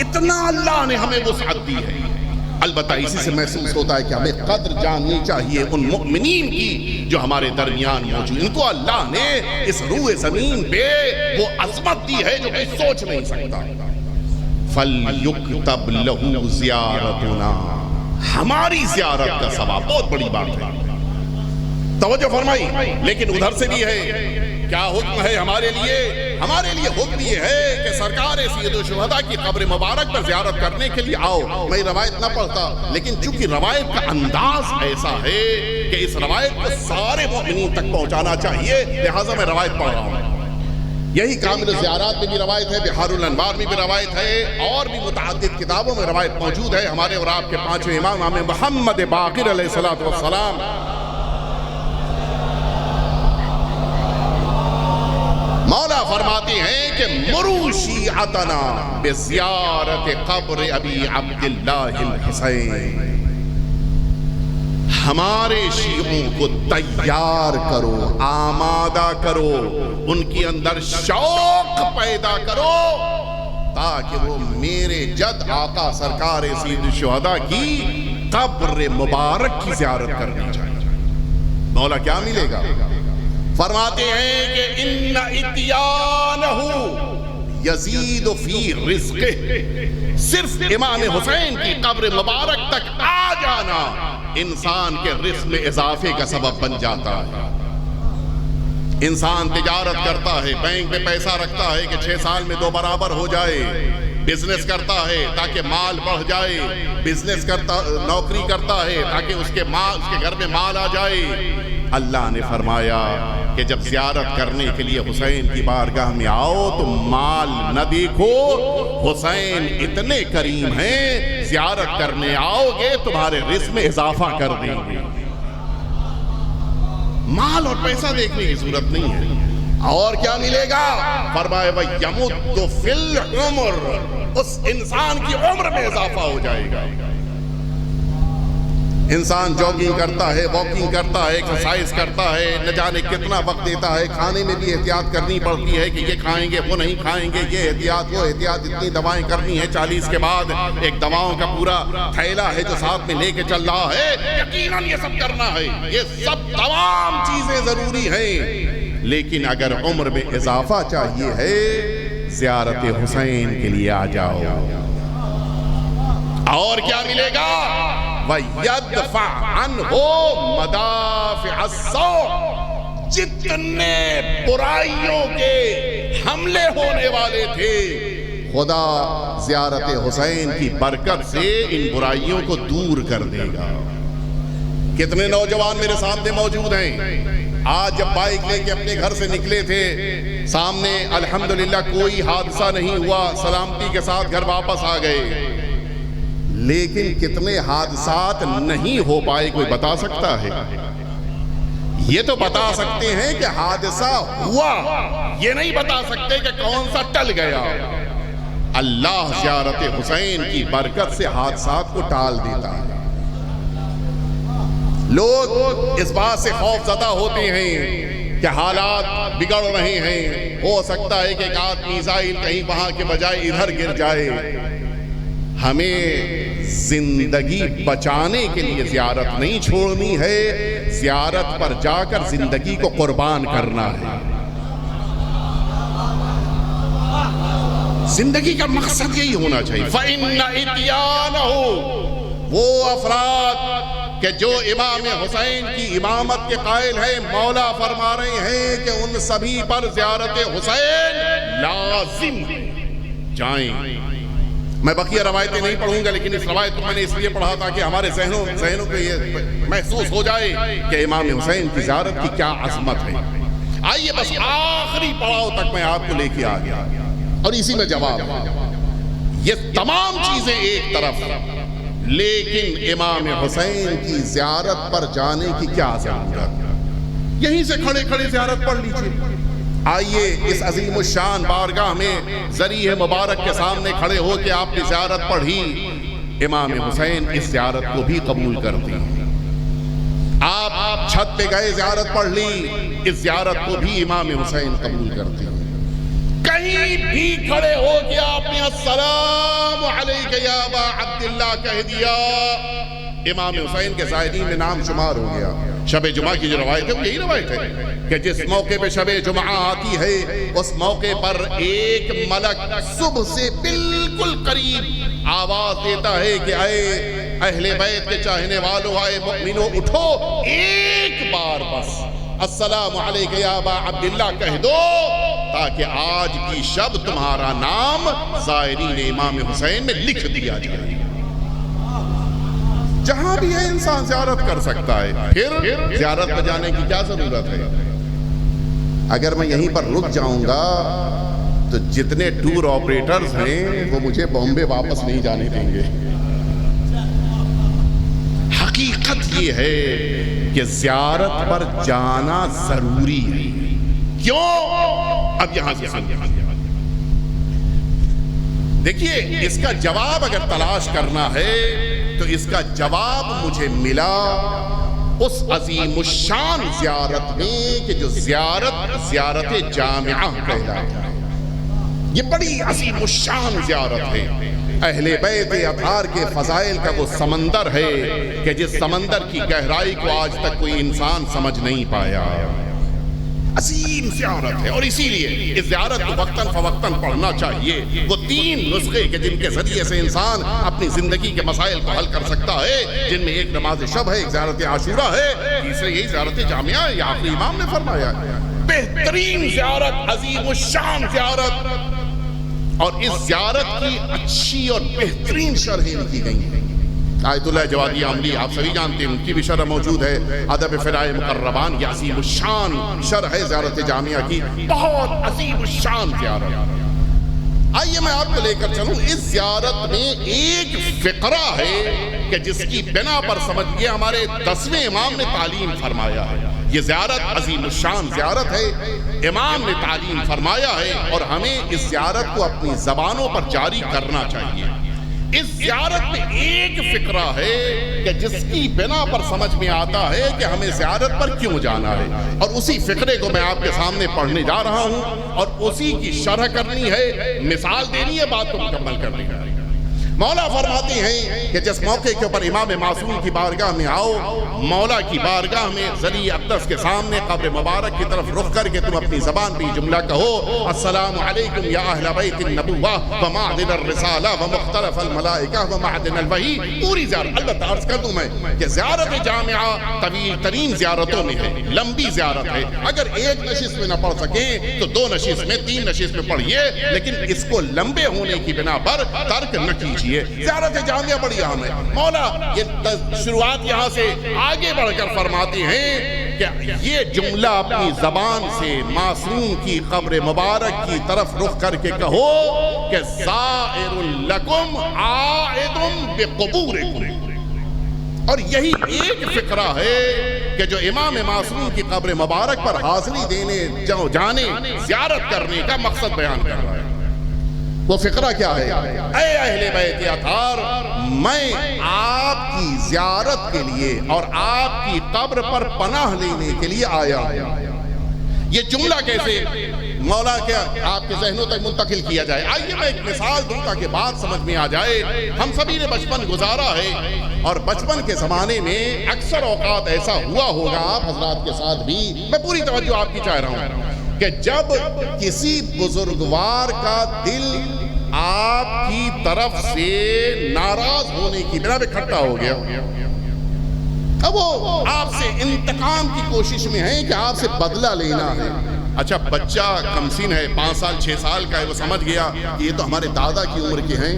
اتنا اللہ نے ہمیں وسعت دی ہے۔ البتہ اسی سے محسوس ہوتا ہے کہ ہمیں قدر جاننی چاہیے ان مؤمنین کی جو ہمارے درمیان موجود، ان کو اللہ نے اس روئے زمین پہ وہ عظمت دی ہے جو کوئی سوچ نہیں سکتا۔ فَلْيُكْتَبْ لَهُ زِيَارَتُنَا، ہماری زیارت کا ثواب، بہت بڑی بات ہے، توجہ فرمائی۔ لیکن ادھر سے بھی ہے، کیا حکم ہے ہمارے لیے؟ ہمارے لیے حکم یہ ہے کہ سرکار سید الشہداء کی قبر مبارک پر زیارت کرنے کے لیے آؤ۔ میں روایت نہ پڑھتا، لیکن چونکہ روایت کا انداز ایسا ہے کہ اس روایت کو سارے مومنین تک پہنچانا چاہیے، لہٰذا میں روایت پڑھ رہا ہوں۔ یہی کامل الزیارات میں بھی روایت ہے، بحار الانوار میں بھی روایت ہے، اور بھی متعدد کتابوں میں روایت موجود ہے۔ ہمارے اور آپ کے پانچویں امام امام محمد باقر علیہ السلام مولا فرماتے ہیں کہ مرو شیعتنا بزیارت قبر ابی عبداللہ الحسین، ہمارے شیعوں کو تیار کرو، آمادہ کرو، ان کے اندر شوق پیدا کرو تاکہ وہ میرے جد آقا سرکار سید الشہداء کی قبر مبارک کی زیارت کرنی چاہیے۔ مولا کیا ملے گا؟ فرماتے ہیں کہ ان اتیانہ یزید فی رزقہ، صرف امام حسین کی قبر مبارک تک آ جانا انسان کے رزق میں اضافے کا سبب بن جاتا ہے۔ انسان تجارت کرتا ہے، بینک میں پیسہ رکھتا ہے کہ 6 سال میں 2 برابر ہو جائے، بزنس کرتا ہے تاکہ مال بڑھ جائے، بزنس کرتا، نوکری کرتا ہے تاکہ اس کے گھر میں مال آ جائے۔ اللہ نے فرمایا کہ جب زیارت کرنے کے لیے حسین کی بارگاہ میں آؤ تو مال نہ دیکھو، حسین اتنے کریم ہیں، زیارت کرنے آؤ گے تمہارے رزق میں اضافہ کر دیں گے۔ مال اور پیسہ دیکھنے کی ضرورت نہیں ہے۔ اور کیا ملے گا؟ فرمایا وَيَمُدُّ فِي الْعُمُرِ، اس انسان کی عمر میں اضافہ ہو جائے گا۔ انسان جوگنگ کرتا ہے، واکنگ کرتا ہے، ایکسرسائز کرتا ہے، نہ جانے کتنا وقت دیتا ہے، کھانے میں بھی احتیاط کرنی پڑتی ہے کہ یہ کھائیں گے وہ نہیں کھائیں گے، یہ احتیاط وہ احتیاط، اتنی دوائیں کرنی ہے، 40 کے بعد ایک دواؤں کا پورا تھیلا ہے جو ساتھ میں لے کے چل رہا ہے، یقیناً یہ سب کرنا ہے، یہ سب تمام چیزیں ضروری ہیں، لیکن اگر عمر میں اضافہ چاہیے ہے زیارت حسین کے لیے آ جاؤ۔ اور کیا ملے گا؟ وَيَدْفَعْ عَنْهُ مَدَافِعَ السَّوْءِ، جتنے برائیوں کے حملے ہونے والے تھے خدا زیارت حسین کی برکت سے ان برائیوں کو دور کر دے گا۔ کتنے نوجوان میرے سامنے موجود ہیں، آج جب بائک لے کے اپنے گھر سے نکلے تھے، سامنے الحمدللہ کوئی حادثہ نہیں ہوا، سلامتی کے ساتھ گھر واپس آ گئے، لیکن کتنے حادثات نہیں ہو پائے کوئی بتا سکتا ہے؟ یہ تو بتا سکتے ہیں کہ حادثہ ہوا، یہ نہیں بتا سکتے کہ کون سا ٹل گیا۔ اللہ زیارت حسین کی برکت سے حادثات کو ٹال دیتا ہے۔ لوگ اس بات سے خوف زدہ ہوتے ہیں کہ حالات بگڑ رہے ہیں، ہو سکتا ہے کہ ایک آدمی میزائل کہیں وہاں کے بجائے ادھر گر جائے۔ ہمیں زندگی بچانے کے لیے زیارت نہیں چھوڑنی ہے، زیارت پر جا کر زندگی کو قربان کرنا ہے۔ زندگی کا مقصد یہی ہونا چاہیے۔ فَإِنَّ إِتْيَانَهُ، وہ افراد کہ جو امام حسین کی امامت کے قائل ہیں، مولا فرما رہے ہیں کہ ان سبھی پر زیارت حسین لازم جائیں۔ میں بقیہ روایتیں نہیں پڑھوں گا، لیکن اس روایت کو میں نے اس لیے پڑھا تاکہ ہمارے ذہنوں کو یہ محسوس ہو جائے کہ امام حسین کی زیارت کی کیا عظمت ہے۔ آئیے بس آخری پڑاؤ تک میں آپ کو لے کے آ گیا اور اسی میں جواب ہے۔ یہ تمام چیزیں ایک طرف، لیکن امام حسین کی زیارت پر جانے کی کیا ضرورت؟ یہیں سے کھڑے کھڑے زیارت پڑھ لیجئے، آئیے اس عظیم الشان بارگاہ میں ذریعہ مبارک کے سامنے کھڑے ہو کے آپ نے زیارت پڑھی. امام حسین اس زیارت کو بھی قبول کرتے ہیں. آپ چھت پہ گئے زیارت پڑھ لی, اس زیارت کو بھی امام حسین قبول کرتے ہیں. کہیں بھی کھڑے ہو کے آپ نے السلام علیک یا ابا عبداللہ کہہ دیا, امام حسین کے زائرین میں نام شمار ہو گیا. شب جمعہ کی جو روایت ہے وہ یہی روایت ہے کہ جس موقع پہ شب جمعہ آتی ہے اس موقع پر ایک ملک صبح سے بالکل قریب آواز دیتا ہے کہ اے اہل بیت کے چاہنے والوں, آئے مؤمنوں, اٹھو, ایک بار بس السلام علیک یا ابا عبداللہ کہہ دو تاکہ آج کی شب تمہارا نام زائرین امام حسین میں لکھ دیا جائے. جہاں بھی ہے انسان زیارت کر سکتا ہے. پھر زیارت پہ جانے کی کیا ضرورت ہے؟ اگر میں یہیں پر رک جاؤں گا تو جتنے ٹور آپریٹرز ہیں وہ مجھے بامبے واپس نہیں جانے دیں گے. حقیقت یہ ہے کہ زیارت پر جانا ضروری ہے. کیوں؟ اب یہاں سے دیکھیے, اس کا جواب اگر تلاش کرنا ہے تو اس کا جواب مجھے ملا اس عظیم الشان زیارت میں کہ جو زیارت جامعہ کہلاتی ہے. یہ بڑی عظیم الشان زیارت ہے. اہل بیت اطہار کے فضائل کا وہ سمندر ہے کہ جس سمندر کی گہرائی کو آج تک کوئی انسان سمجھ نہیں پایا. عظیم زیارت ہے, اور اسی لیے اس زیارت کو وقتاً فوقتاً پڑھنا چاہیے. وہ 3 نسخے کہ جن کے ذریعے سے انسان اپنی زندگی کے مسائل کو حل کر سکتا ہے, جن میں ایک نماز شب ہے, ایک زیارت عاشورہ ہے, تیسرے یہی زیارت جامعہ ہے. یہ آخری امام نے فرمایا بہترین زیارت, عظیم الشان زیارت, اور اس زیارت کی اچھی اور بہترین شرحیں لکھی گئی ہیں. آیت اللہ جوادی عاملی آپ سبھی جانتے ہیں, ان کی بھی شرح موجود ہے. ادب فرائے مقربان, یہ عظیم الشان شرح ہے زیارت جامعہ کی, بہت عظیم الشان زیارت. آئیے میں آپ کو لے کر چلوں. اس زیارت میں ایک فقرہ ہے کہ جس کی بنا پر سمجھئے ہمارے 10ویں امام نے تعلیم فرمایا ہے. یہ زیارت عظیم الشان زیارت ہے, امام نے تعلیم فرمایا ہے, اور ہمیں اس زیارت کو اپنی زبانوں پر جاری کرنا چاہیے. اس زیارت میں ایک فقرہ ہے کہ جس کی بنا پر سمجھ میں آتا ہے کہ ہمیں زیارت پر کیوں جانا ہے, اور اسی فقرے کو میں آپ کے سامنے پڑھنے جا رہا ہوں, اور اسی کی شرح کرنی ہے, مثال دینی ہے, بات کو مکمل کرنی ہے. مولا فرماتے ہیں کہ جس موقع کے اوپر امام معصوم کی بارگاہ میں آؤ, مولا کی بارگاہ میں ذریعہ اقدس کے سامنے قبر مبارک کی طرف رخ کر کے تم اپنی زبان بھی جملہ کہو, السلام علیکم یا اہل بیت النبوہ و معدن الرسالہ و مختلف الملائکہ و معدن الوحی. پوری زیارت, البتہ عرض کر دوں میں کہ زیارت جامعہ طویل ترین زیارتوں میں ہے, لمبی زیارت ہے. اگر ایک نشست میں نہ پڑھ سکیں تو 2 نشست میں, 3 نشست میں پڑھیے, لیکن اس کو لمبے ہونے کی بنا پر ترک نہ کیجیے. زیارت جامعہ بڑی اہم ہے. مولا یہ شروعات یہاں سے آگے بڑھ کر فرماتے ہیں کہ یہ جملہ اپنی زبان سے معصوم کی قبر مبارک کی طرف رخ کر کے کہو کہ زائر لکم عائد بقبورکم. اور یہی ایک فقرہ ہے کہ جو امام معصوم کی قبر مبارک پر حاضری دینے جانے زیارت کرنے کا مقصد بیان کر رہا ہے. وہ فقرہ کیا ہے؟ اے اہل بیت اطہار, میں آپ کی زیارت کے لیے اور آپ کی قبر پر پناہ لینے کے لیے آیا ہوں. یہ جملہ کیسے مولا کیا آپ کے ذہنوں تک منتقل کیا جائے؟ آئیے میں ایک مثال دوں تاکہ بات سمجھ میں آ جائے. ہم سبھی نے بچپن گزارا ہے, اور بچپن کے زمانے میں اکثر اوقات ایسا ہوا ہوگا آپ حضرات کے ساتھ بھی, میں پوری توجہ آپ کی چاہ رہا ہوں, کہ جب کسی بزرگوار کا دل آپ کی طرف سے ناراض ہونے کی بنا پہ کھٹا ہو گیا, اب وہ آپ سے انتقام کی کوشش میں ہے کہ آپ سے بدلہ لینا ہے. اچھا بچہ کمسن ہے, 5 سال 6 سال کا ہے, وہ سمجھ گیا کہ یہ تو ہمارے دادا کی عمر کے ہیں,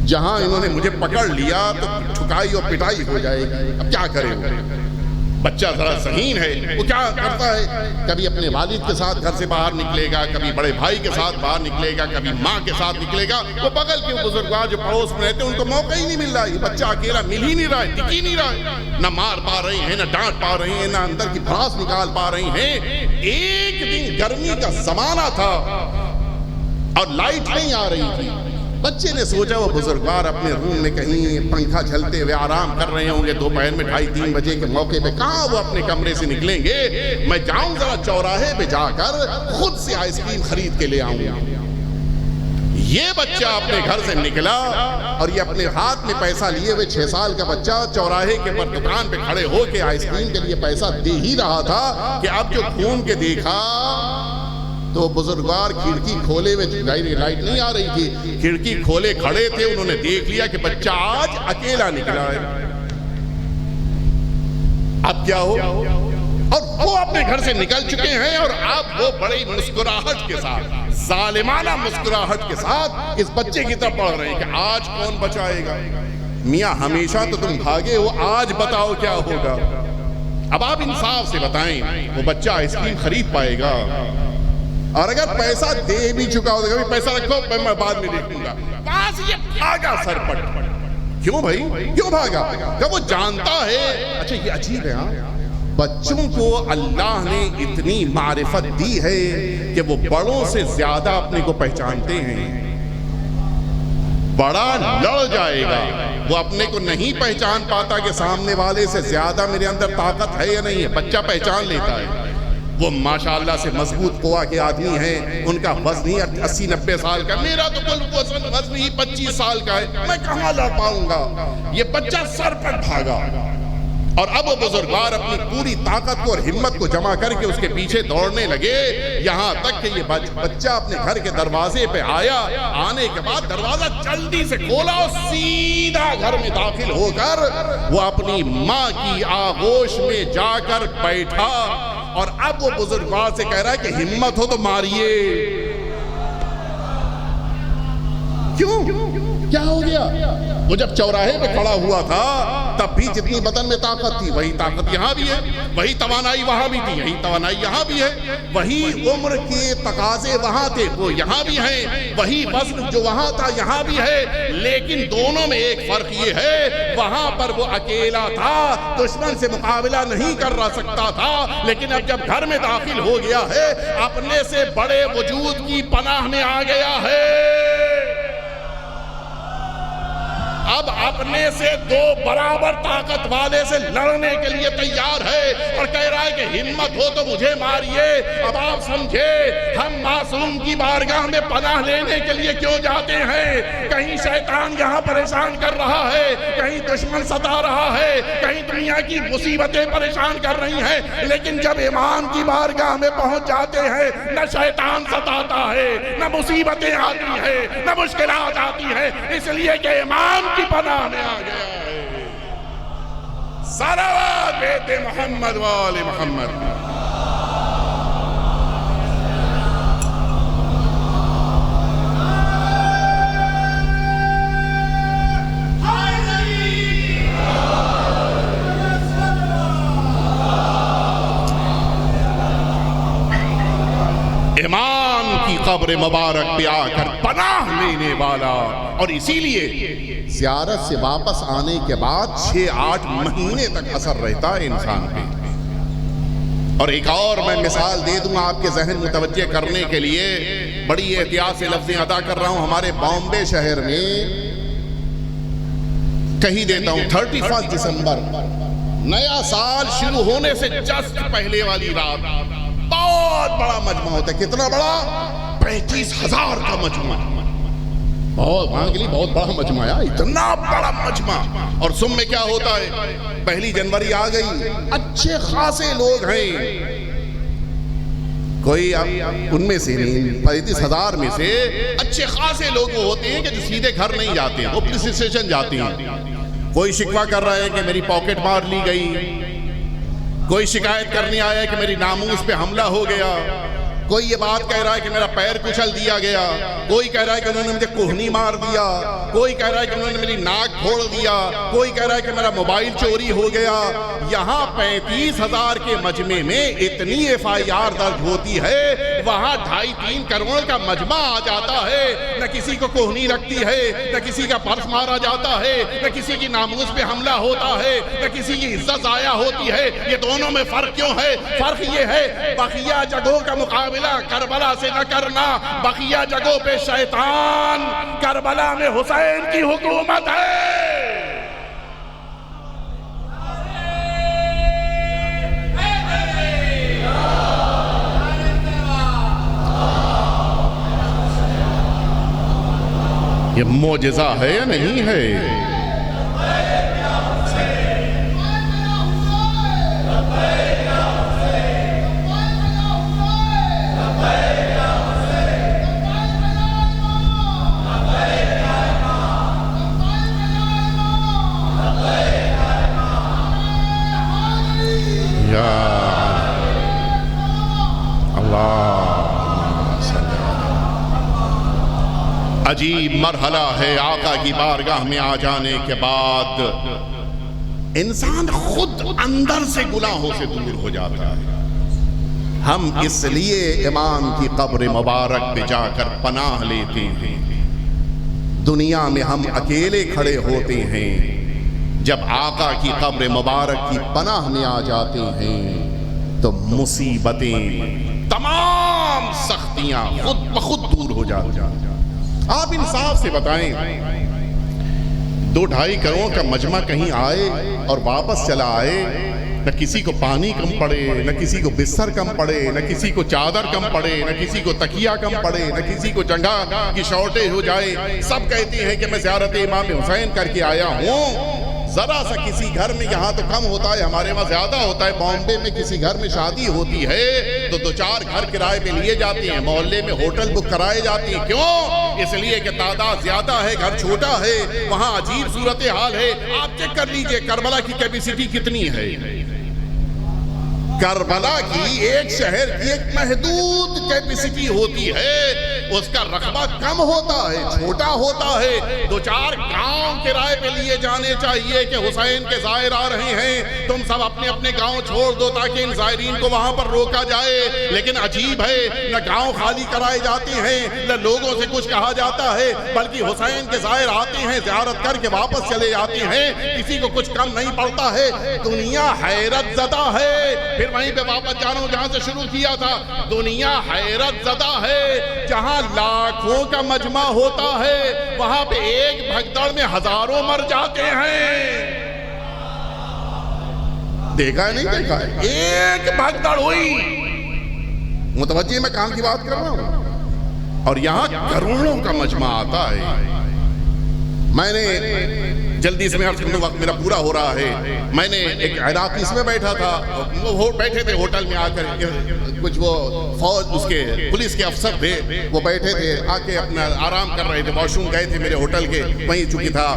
جہاں انہوں نے مجھے پکڑ لیا تو ٹھکائی اور پٹائی ہو جائے گی, اب کیا کرے وہ. بچہ ذرا ذہین ہے، وہ کیا کرتا ہے، کبھی اپنے والد کے ساتھ گھر سے باہر نکلے گا، کبھی بڑے بھائی کے ساتھ باہر نکلے گا، کبھی ماں کے ساتھ نکلے گا۔ وہ بغل کے بزرگوار جو پڑوس میں رہتے ہیں ان کو موقع ہی نہیں مل رہا، یہ بچہ اکیلا مل ہی نہیں رہا ہے، ٹک ہی نہیں رہا ہے، نہ مار پا رہے ہیں، نہ ڈانٹ پا رہے ہیں، نہ اندر کی بھڑاس نکال پا رہے ہیں۔ ایک دن گرمی کا زمانہ تھا اور لائٹ نہیں آ رہی تھی، بچے نے سوچا وہ بزرگوار اپنے روم میں کہیں پنکھا جھلتے ہوئے آرام کر رہے ہوں گے، دوپہر میں 2:30-3 بجے کے موقع پہ کہاں وہ اپنے کمرے سے نکلیں گے، میں جاؤں ذرا چوراہے پہ جا کر خود سے آئس کریم خرید کے لے آؤں گا۔ یہ بچہ اپنے گھر سے نکلا اور یہ اپنے ہاتھ میں پیسہ لیے ہوئے 6 سال کا بچہ چوراہے کے پر دکان پہ کھڑے ہو کے آئس کریم کے لیے پیسہ دے ہی رہا تھا کہ اب جو گھوم کے دیکھا تو بزرگوار کھڑکی کھولے ہوئے، لائٹ نہیں آ رہی تھی، کھڑکی کھولے کھڑے تھے، انہوں نے دیکھ لیا کہ بچہ آج اکیلا نکلا ہے، اب کیا ہو؟ اور وہ اپنے گھر سے نکل چکے ہیں اور اب وہ بڑی مسکراہٹ کے ساتھ، ظالمانہ مسکراہٹ کے ساتھ اس بچے کی طرف بڑھ رہے ہیں کہ آج کون بچائے گا؟ میاں ہمیشہ تو تم بھاگے ہو، آج بتاؤ کیا ہوگا؟ اب آپ انصاف سے بتائیں، وہ بچہ آئس کریم خرید پائے گا؟ اور اگر پیسہ دے بھی چکا ہو تو پیسہ رکھو میں بعد میں دیکھوں گا، پاس یہ بھاگا سر پٹ۔ کیوں بھائی کیوں بھاگا؟ کہ وہ جانتا ہے۔ اچھا یہ عجیب ہے، ہاں بچوں کو اللہ نے اتنی معرفت دی ہے کہ وہ بڑوں سے زیادہ اپنے کو پہچانتے ہیں۔ بڑا لڑ جائے گا، وہ اپنے کو نہیں پہچان پاتا کہ سامنے والے سے زیادہ میرے اندر طاقت ہے یا نہیں ہے، بچہ پہچان لیتا ہے۔ وہ ماشاءاللہ سے مضبوط قوا کے آدمی ہیں، ان کا وزن ہی 80-90 سال کا، میرا تو کل وزن ہی 25 سال کا ہے، میں کہاں لڑ پاؤں گا؟ یہ بچہ سر پر بھاگا اور اب وہ بزرگوار اپنی پوری طاقت کو اور ہمت کو جمع کر کے اس کے پیچھے دوڑنے لگے، یہاں تک کہ یہ بچہ اپنے گھر کے دروازے پہ آیا۔ آنے کے بعد دروازہ جلدی سے کھولا اور سیدھا گھر میں داخل ہو کر وہ اپنی ماں کی آغوش میں جا کر بیٹھا اور اب وہ بزرگوار سے کہہ رہا ہے کہ ہمت ہو تو ماریے۔ کیوں؟ کیا ہو گیا؟ وہ جب چوراہے پہ کھڑا ہوا تھا تب بھی جتنی بدن میں طاقت تھی وہی طاقت یہاں بھی ہے، وہی توانائی وہاں بھی تھی، یہی توانائی یہاں بھی ہے، وہی عمر کے تقاضے وہاں تھے وہ یہاں بھی ہیں، وہی وزن جو وہاں تھا یہاں بھی ہے، لیکن دونوں میں ایک فرق یہ ہے، وہاں پر وہ اکیلا تھا، دشمن سے مقابلہ نہیں کر رہ سکتا تھا، لیکن اب جب گھر میں داخل ہو گیا ہے اپنے سے بڑے وجود کی پناہ میں آ گیا ہے، اب اپنے سے 2 برابر طاقت والے سے لڑنے کے لیے تیار ہے اور کہہ رہا ہے کہ ہمت ہو تو مجھے ماریے۔ اب آپ سمجھے ہم معصوم کی بارگاہ میں پناہ لینے کے لیے کیوں جاتے ہیں؟ کہیں شیطان یہاں پریشان کر رہا ہے، کہیں دشمن ستا رہا ہے، کہیں دنیا کی مصیبتیں پریشان کر رہی ہیں، لیکن جب امام کی بارگاہ میں پہنچ جاتے ہیں نہ شیطان ستاتا ہے، نہ مصیبتیں آتی ہیں، نہ مشکلات آتی ہیں، اس لیے کہ امام کی پناہ میں آ گیا ہے۔ صلوات بیت محمد و آل محمد۔ امام کی قبر مبارک پہ آ کر پناہ لینے والا، اور اسی لیے زیارت سے واپس آنے کے بعد 6-8 مہینے تک اثر رہتا ہے انسان پہ۔ اور ایک اور میں مثال دے دوں آپ کے ذہن متوجہ کرنے کے لیے، بڑی احتیاط سے لفظیں ادا کر رہا ہوں۔ ہمارے بامبے شہر میں کہی دیتا ہوں 31 دسمبر نیا سال شروع ہونے سے جسٹ پہلے والی رات بہت بڑا مجمع ہوتا ہے۔ کتنا بڑا؟ 35,000 کا مجمع، بہت وہاں کے لیے بہت بڑا مجمع ہے، اتنا بڑا مجمع۔ اور سن میں کیا ہوتا ہے، 1 جنوری آ گئی، اچھے خاصے لوگ ہیں، کوئی ان میں سے نہیں، 35,000 میں سے اچھے خاصے لوگ وہ ہوتے ہیں کہ جو سیدھے گھر نہیں جاتے ہیں، وہ پولیس اسٹیشن جاتے ہیں۔ کوئی شکوہ کر رہا ہے کہ میری پاکٹ مار لی گئی، کوئی شکایت کرنے آیا ہے کہ میری ناموس پہ حملہ ہو گیا، کوئی یہ بات کہہ رہا ہے کہ میرا پیر کچل دیا گیا، کوئی کہہ رہا ہے کہ انہوں نے مجھے کوہنی مار دیا، کوئی کہہ رہا ہے کہ انہوں نے میری ناک پھوڑ دیا، کوئی کہہ رہا ہے کہ میرا موبائل چوری ہو گیا۔ یہاں 35,000 کے مجمع میں اتنی FIR درج ہوتی ہے، وہاں 2.5-3 کروڑ کا مجمع آ جاتا ہے، نہ کسی کو کوہنی لگتی ہے، نہ کسی کا پرس مارا جاتا ہے، نہ کسی کی ناموس پہ حملہ ہوتا ہے، نہ کسی کی عزت ضائع ہوتی ہے۔ یہ دونوں میں فرق کیوں ہے؟ فرق یہ ہے بقیہ جگہوں کا مقابلہ کربلا سے نہ کرنا، بقیہ جگہوں پہ شیطان، کربلا میں حسین کی حکومت ہے۔ یہ معجزہ ہے یا نہیں ہے؟ عجیب مرحلہ ہے آقا کی بارگاہ میں آ جانے کے بعد انسان خود اندر سے گناہوں سے دور ہو جاتا ہے۔ ہم اس لیے امام کی قبر مبارک پہ جا کر پناہ لیتے ہیں۔ دنیا میں ہم اکیلے کھڑے ہوتے ہیں، جب آقا کی قبر مبارک کی پناہ میں آ جاتے ہیں تو مصیبتیں، تمام سختیاں خود بخود دور ہو جاتی ہیں۔ آپ انصاف سے بتائیں، 2-2.5 کروڑ کا مجمع کہیں آئے اور واپس چلا آئے، نہ کسی کو پانی کم پڑے، نہ کسی کو بستر کم پڑے، نہ کسی کو چادر کم پڑے، نہ کسی کو تکیہ کم پڑے، نہ کسی کو جگہ کی شارٹیج ہو جائے۔ سب کہتے ہیں کہ میں زیارت امام حسین کر کے آیا ہوں۔ ذرا سا کسی گھر میں، یہاں تو کم ہوتا ہے، ہمارے وہاں زیادہ ہوتا ہے، بامبے میں کسی گھر میں شادی ہوتی ہے تو 2-4 گھر کرائے پہ لیے جاتے ہیں، محلے میں ہوٹل بک کرائے جاتے ہیں۔ کیوں؟ اس لیے کہ تعداد زیادہ ہے، گھر چھوٹا ہے، وہاں عجیب صورتحال ہے۔ آپ چیک کر لیجئے کربلا کی کیپیسٹی کتنی ہے۔ کربلا کی ایک شہر کی ایک محدود کیپیسٹی ہوتی ہے، اس کا رقبہ کم ہوتا ہے، چھوٹا ہوتا ہے۔ 2-4 گاؤں کرائے پہ لیے جانے چاہیے کہ حسین کے زائر آ رہے ہیں، تم سب اپنے اپنے گاؤں چھوڑ دو تاکہ ان زائرین کو وہاں پر روکا جائے۔ لیکن عجیب ہے، نہ گاؤں خالی کرائے جاتے ہیں، نہ لوگوں سے کچھ کہا جاتا ہے، بلکہ حسین کے زائر آتے ہیں، زیارت کر کے واپس چلے جاتے ہیں، کسی کو کچھ کم نہیں پڑتا ہے۔ دنیا حیرت زدہ ہے۔ پھر وہیں پہ واپس جانا جہاں سے شروع کیا تھا، دنیا حیرت زدہ ہے۔ جہاں لاکھوں کا مجمع ہوتا ہے، وہاں پہ ایک بھگدڑ میں ہزاروں مر جاتے ہیں۔ دیکھا ہے نہیں دیکھا ہے؟ ایک بھگدڑ ہوئی، متوجہ میں کہاں کی بات کر رہا ہوں؟ اور یہاں کروڑوں کا مجمع آتا ہے۔ میں نے جلدی سے، میں عرض کروں وقت میرا پورا ہو رہا ہے، میں نے ایک عراقی اس میں بیٹھا تھا، وہ بیٹھے تھے ہوٹل میں آ کر، کچھ وہ فوج اس کے پولیس کے افسر تھے، وہ بیٹھے تھے آ کے اپنا آرام کر رہے تھے، واش روم گئے تھے میرے ہوٹل کے، وہیں چونکہ تھا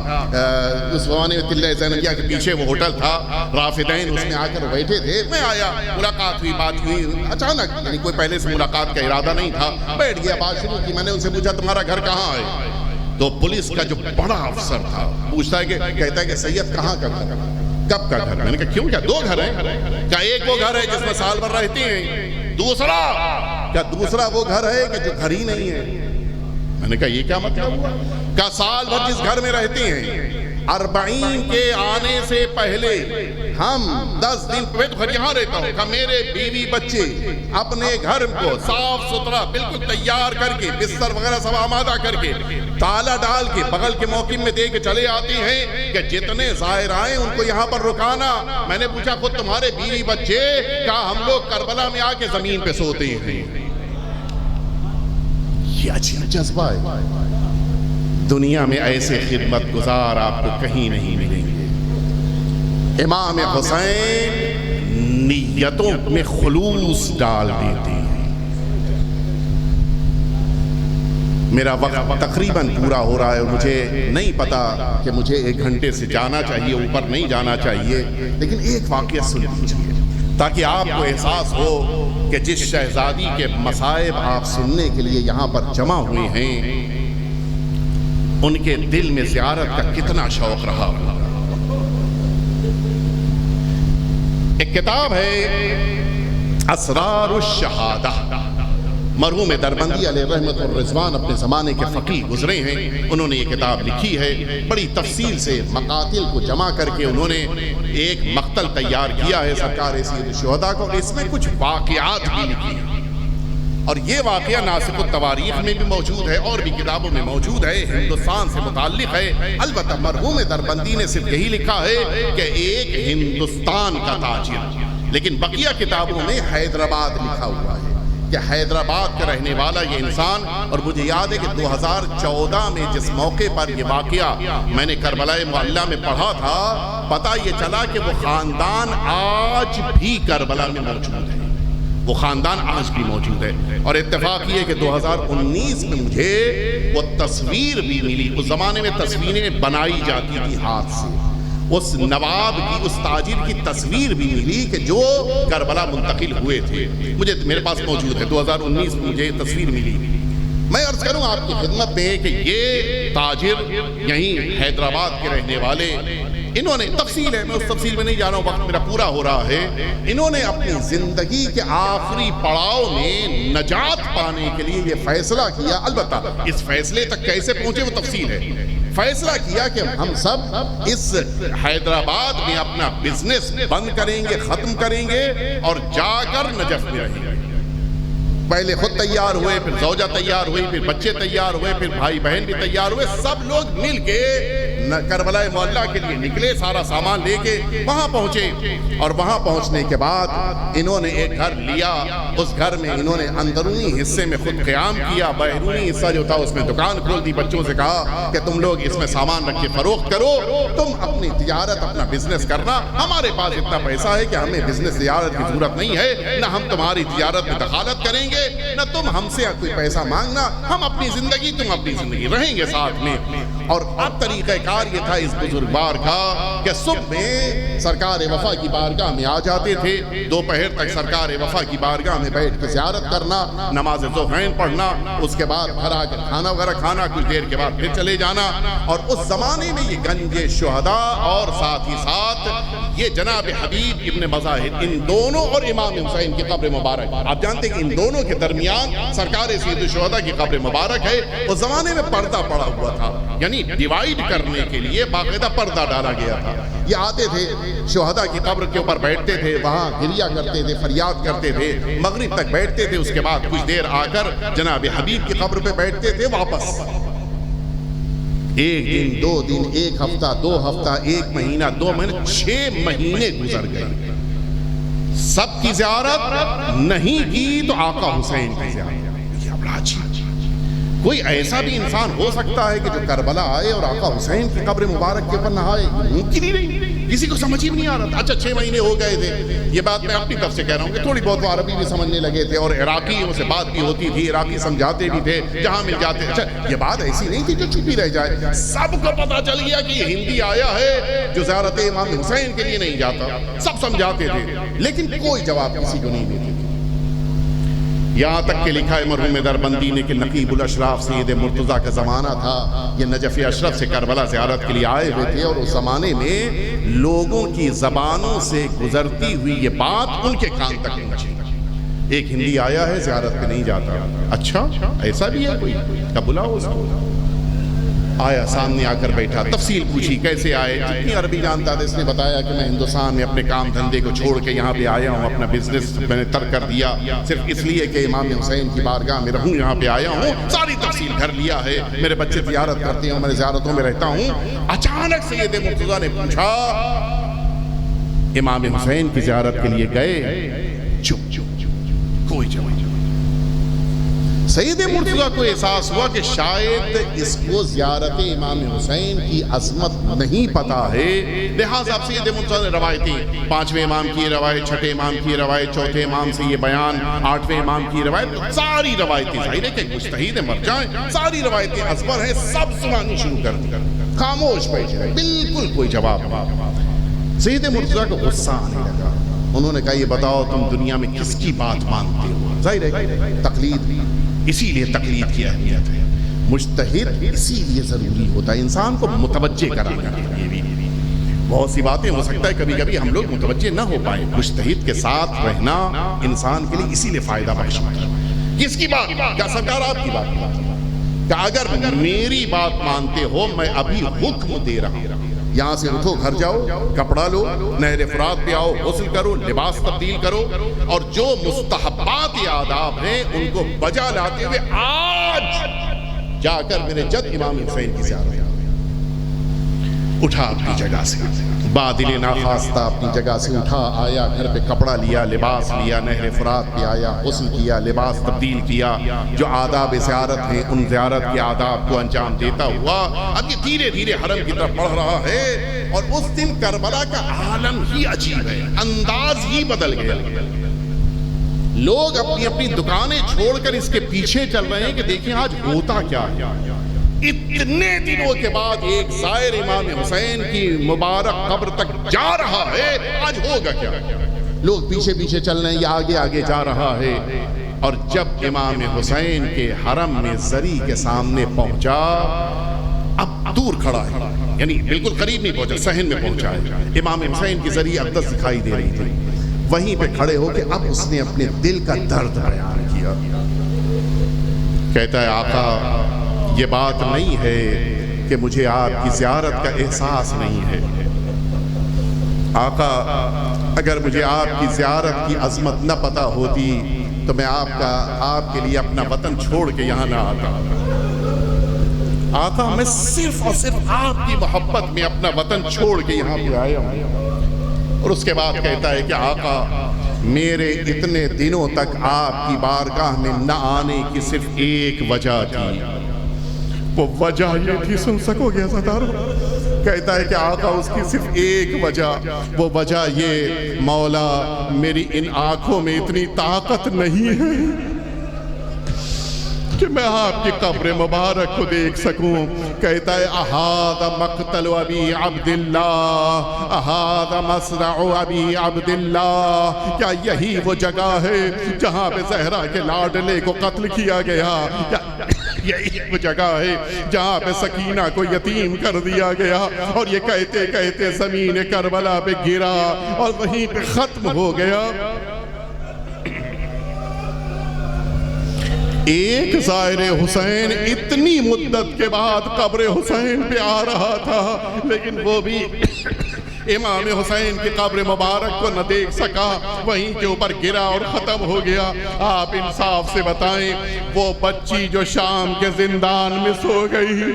اس زمانے میں قلعہ زینبیہ کے پیچھے وہ ہوٹل تھا رافدین، اس میں آ کر بیٹھے تھے۔ میں آیا، ملاقات ہوئی، بات ہوئی، اچانک، یعنی کوئی پہلے سے ملاقات کا ارادہ نہیں تھا، بیٹھ گیا، بات شروع کی۔ میں نے ان سے پوچھا تمہارا گھر کہاں ہے؟ تو پولیس کا جو بڑا افسر تھا پوچھتا ہے کہ، کہتا ہے کہ سید کہاں کا گھر، کب کا گھر؟ میں نے کہا کیوں، کیا 2 گھر ہیں؟ کہا ایک وہ گھر ہے جس میں سال بھر رہتے ہیں، دوسرا کیا دوسرا وہ گھر ہے کہ جو گھر ہی نہیں ہے؟ میں نے کہا یہ کیا مطلب ہوا؟ کہا سال بھر جس گھر میں رہتے ہیں، 40 کے آنے سے پہلے ہم 10 دن میں تو یہاں رہتا ہوں، کہ میرے بیوی بچے اپنے گھر کو صاف ستھرا بالکل تیار کر کے، بستر وغیرہ سب آمادہ کر کے، تالا ڈال کے بغل کے موقع میں دے کے چلے آتے ہیں کہ جتنے زائر آئیں ان کو یہاں پر رکانا۔ میں نے پوچھا خود تمہارے بیوی بچے؟ کہا ہم لوگ کربلا میں آ کے زمین پہ سوتے ہیں۔ یہ عجیب جذبہ ہے۔ دنیا میں ایسے خدمت گزار آپ کو کہیں نہیں ملیں گے۔ امام حسین نیتوں میں خلوص ڈال دیتے ہیں۔ میرا وقت تقریباً پورا ہو رہا ہے اور مجھے نہیں پتا کہ مجھے 1 گھنٹے سے جانا چاہیے، اوپر نہیں جانا چاہیے، لیکن ایک واقعہ سن لیجیے۔ تاکہ آپ کو احساس ہو کہ جس شہزادی کے مصائب آپ سننے کے لیے یہاں پر جمع ہوئے ہیں ان کے دل میں زیارت کا کتنا شوق رہا ہوگا۔ ایک کتاب ہے اسرار الشہادہ، مرحوم دربندی علیہ رحمت الرضوان اپنے زمانے کے فقیہ گزرے ہیں، انہوں نے یہ کتاب لکھی ہے، بڑی تفصیل سے مقاتل کو جمع کر کے انہوں نے ایک مقتل تیار کیا ہے سرکار سید الشہداء کو، اس میں کچھ واقعات بھی لکھی ہیں، اور یہ واقعہ ناسخ التواریخ میں بھی موجود ہے اور بھی کتابوں میں موجود ہے، ہندوستان سے متعلق ہے۔ البتہ مرحوم دربندی نے صرف یہی لکھا ہے کہ ایک ہندوستان کا تاجر، لیکن بقیہ کتابوں میں حیدرآباد لکھا ہوا ہے کہ حیدرآباد کا رہنے والا یہ انسان، اور مجھے یاد ہے کہ 2014 میں جس موقع پر یہ واقعہ میں نے کربلا معلیٰ میں پڑھا تھا، پتہ یہ چلا کہ وہ خاندان آج بھی کربلا میں موجود ہے، وہ خاندان آج بھی موجود ہے۔ اور اتفاق یہ کہ 2019 میں مجھے وہ تصویر بھی ملی، اس زمانے میں تصویریں بنائی جاتی تھی ہاتھ سے، اس نواب کی، اس تاجر کی تصویر بھی ملی کہ جو کربلا منتقل ہوئے تھے، مجھے میرے پاس موجود ہے، 2019 میں مجھے تصویر ملی۔ میں عرض کروں آپ کی خدمت میں کہ یہ تاجر یہیں حیدرآباد کے رہنے والے، انہوں نے تفصیل ہے، میں اس تفصیل میں نہیں جا رہا ہوں، وقت میرا پورا ہو رہا ہے، انہوں نے اپنی زندگی کے آخری پڑاؤ میں نجات پانے کے لیے یہ فیصلہ کیا، البتہ اس فیصلے تک کیسے پہنچے وہ تفصیل ہے، فیصلہ کیا کہ ہم سب اس حیدرآباد میں اپنا بزنس بند کریں گے، ختم کریں گے اور جا کر نجف میں رہیں گے۔ پہلے خود تیار ہوئے، پھر زوجہ تیار ہوئی، پھر بچے تیار ہوئے، پھر بھائی بہن بھی تیار ہوئے، سب لوگ مل کے کربلا معلیٰ کے لیے نکلے، سارا سامان لے کے وہاں پہنچے، اور وہاں پہنچنے کے بعد انہوں نے ایک گھر لیا، اس گھر میں انہوں نے اندرونی حصے میں خود قیام کیا، بیرونی حصہ جو تھا اس میں دکان کھول دی، بچوں سے کہا کہ تم لوگ اس میں سامان رکھ کے فروخت کرو، تم اپنی تجارت اپنا بزنس کرنا، ہمارے پاس اتنا پیسہ ہے کہ ہمیں بزنس تجارت کی ضرورت نہیں ہے، نہ ہم تمہاری تجارت میں دخالت کریں گے، نہ تم ہم سے کوئی پیسہ مانگنا، ہم اپنی زندگی تم اپنی زندگی، رہیں گے ساتھ میں۔ اور اب طریقہ کار یہ تھا اس بزرگوار کا کہ صبح میں سرکار وفا کی بارگاہ میں آ جاتے تھے، دوپہر تک سرکار وفا کی بارگاہ میں بیٹھ کے زیارت کرنا، نماز ظہرین پڑھنا، اس کے بعد گھر آ کر کھانا وغیرہ کھانا، کچھ دیر کے بعد پھر چلے جانا۔ اور اس زمانے میں یہ گنج شہداء اور ساتھ ہی ساتھ یہ جناب حبیب ابن مظاہر، ان دونوں اور امام حسین کی قبر مبارک، آپ جانتے ہیں کہ ان دونوں کے درمیان سرکار سید الشہداء کی قبر مبارک ہے، اس زمانے میں پردہ پڑا ہوا تھا، یعنی ڈیوائیڈ کرنے کے لیے باقاعدہ پردہ ڈالا گیا تھا۔ یہ آتے تھے شہداء کی قبر کے اوپر بیٹھتے تھے، وہاں گریہ کرتے تھے، فریاد کرتے تھے، مغرب تک بیٹھتے تھے، اس کے بعد کچھ دیر آ کر جناب حبیب کی قبر پہ بیٹھتے تھے، واپس ایک دن، دو دن، ایک ہفتہ، دو ہفتہ، ایک مہینہ، 2 مہینے، 6 مہینے گزر گئے، سب کی زیارت نہیں کی تو آقا حسین کی زیارت۔ یہ بڑا عجیب، کوئی ایسا بھی انسان ہو سکتا ہے کہ جو کربلا آئے اور آقا حسین کی قبر مبارک کے اوپر نہائے؟ ممکن ہی نہیں، کسی کو سمجھ ہی نہیں آ رہا تھا۔ اچھا 6 مہینے ہو گئے تھے، یہ بات میں اپنی طرف سے کہہ رہا ہوں کہ تھوڑی بہت وہ عربی بھی سمجھنے لگے تھے اور عراقیوں سے بات بھی ہوتی تھی، عراقی سمجھاتے بھی تھے جہاں مل جاتے۔ اچھا یہ بات ایسی نہیں تھی جو چھپی رہ جائے، سب کو پتا چل گیا کہ یہ ہندی آیا ہے جو زیارت امام حسین کے لیے نہیں جاتا، سب سمجھاتے تھے، لیکن کوئی جواب کسی کو نہیں دیتے تھے۔ یہاں تک کہ لکھا ہے مرحوم دربندی نے کہ نقیب الاشراف سید مرتضیٰ کا زمانہ تھا، یہ نجف اشرف سے کربلا زیارت کے لیے آئے ہوئے تھے، اور اس زمانے میں لوگوں کی زبانوں سے گزرتی ہوئی یہ بات ان کے کان تک پہنچی، ایک ہندی آیا ہے زیارت پہ نہیں جاتا۔ اچھا ایسا بھی ہے کوئی؟ کب بلاؤ اس کو۔ آیا، سامنے آ کر بیٹھا، تفصیل پوچھی کیسے آئے، جتنی عربی جانتا تھا اس نے بتایا کہ میں ہندوستان میں اپنے کام دھندے کو چھوڑ کے یہاں پہ آیا ہوں، اپنا بزنس میں نے ترک کر دیا صرف اس لیے کہ امام حسین کی بارگاہ میں رہوں، یہاں پہ آیا ہوں، ساری تفصیل گھر لیا ہے، میرے بچے زیارت کرتے ہیں، میں زیارتوں میں رہتا ہوں۔ اچانک سید مرتضیٰ نے پوچھا، امام حسین کی زیارت کے لیے گئے؟ چپ، کوئی جواب۔ سید مرتضیٰ کو احساس ہوا کہ شاید اس کو زیارت امام حسین کی عظمت نہیں پتا ہے، لہٰذا سید مرتضیٰ نے روایتیں، 5ویں امام کی روایت، 6ٹھے امام کی روایت، 4تھے امام سے یہ بیان، 8ویں امام کی روایت، ساری روایتیں، ظاہر ہے کہ مجتہد مرجع ہیں، ساری روایتیں ازبر ہیں، سب سنانی شروع کر دی، خاموش بیٹھے رہے، بالکل کوئی جواب نہیں۔ سید مرتضیٰ کو غصہ آنے لگا، انہوں نے کہا یہ بتاؤ تم دنیا میں کس کی بات مانتے ہو؟ ظاہر ہے تقلید، اسی لیے تقلید کی اہمیت ہے، مجتہد اسی لیے ضروری ہوتا ہے انسان کو متوجہ کرانا کے لیے بھی۔ بہت سی باتیں ہو سکتا ہے کبھی کبھی ہم لوگ متوجہ نہ ہو پائیں، مجتہد کے ساتھ رہنا انسان کے لیے اسی لیے فائدہ بخش ہے۔ کس کی بات؟ کیا سرکار آپ کی بات کہ اگر میری بات مانتے ہو میں ابھی حکم دے رہا ہوں، یہاں سے اٹھو، گھر جاؤ، کپڑا لو، نہر فرات پہ آؤ، غسل کرو، لباس تبدیل کرو، اور جو مستحبات آداب ہیں ان کو بجا لاتے ہوئے آج جا کر میرے جد امام حسین کی زیارت اٹھا اپنی جگہ سے، بادل ناخواستہ اپنی جگہ سے اٹھا، آیا گھر پہ کپڑا لیا، لباس لیا، نہر فرات پہ آیا، غسل کیا، لباس تبدیل کیا، جو آداب زیارت ہیں ان زیارت کے آداب کو انجام دیتا ہوا اب یہ دھیرے دھیرے حرم کی طرف بڑھ رہا ہے۔ اور اس دن کربلا کا عالم ہی عجیب ہے، انداز ہی بدل گیا، لوگ اپنی اپنی دکانیں چھوڑ کر اس کے پیچھے چل رہے ہیں کہ دیکھیں آج ہوتا کیا ہے۔ اتنے دنوں کے بعد ایک زائر امام حسین کی مبارک قبر تک جا رہا ہے، آج ہوگا کیا؟ لوگ پیچھے پیچھے چل رہے ہیں، یہ آگے آگے جا رہا ہے۔ اور جب امام حسین کے حرم میں زری کے سامنے پہنچا، اب دور کھڑا ہے، یعنی بالکل قریب نہیں پہنچا، صحن میں پہنچا ہے، امام حسین کی زری اقدس دکھائی دے رہی تھی، وہیں پہ کھڑے ہو کے اب اس نے اپنے دل کا درد بیان کیا۔ کہتا ہے آقا یہ بات نہیں ہے کہ مجھے آپ کی زیارت کا احساس نہیں ہے، آقا اگر مجھے آپ کی زیارت کی عظمت نہ پتہ ہوتی تو میں آپ کے لیے اپنا وطن چھوڑ کے یہاں نہ آتا، آقا میں صرف اور صرف آپ کی محبت میں اپنا وطن چھوڑ کے یہاں پہ آیا ہوں۔ اور اس کے بعد کہتا ہے کہ آقا میرے اتنے دنوں تک آپ کی بارگاہ میں نہ آنے کی صرف ایک وجہ تھی، وہ وجہ یہ تھی، سن سکو گے عزادارو؟ کہتا ہے کہ آقا اس کی صرف ایک وجہ، وہ وجہ یہ مولا میری ان آنکھوں میں اتنی طاقت نہیں ہے کہ میں آپ کی قبر مبارک کو دیکھ سکوں۔ کہتا ہے اہذا مقتل ابی عبداللہ، اہذا مصرع ابی عبداللہ، کیا یہی وہ جگہ ہے جہاں پہ زہرا کے لاڈلے کو قتل کیا گیا؟ یہی وہ جگہ ہے جہاں پہ سکینہ کو یتیم کر دیا گیا؟ اور یہ کہتے کہتے زمین کربلا پہ گرا اور وہیں پہ ختم ہو گیا۔ ایک زائر حسین اتنی مدت کے بعد قبر حسین پہ آ رہا تھا، لیکن وہ بھی امام حسین کی قبر مبارک کو نہ دیکھ سکا، وہیں کے اوپر گرا اور ختم ہو گیا۔ آپ انصاف سے بتائیں وہ بچی جو شام کے زندان میں سو گئی،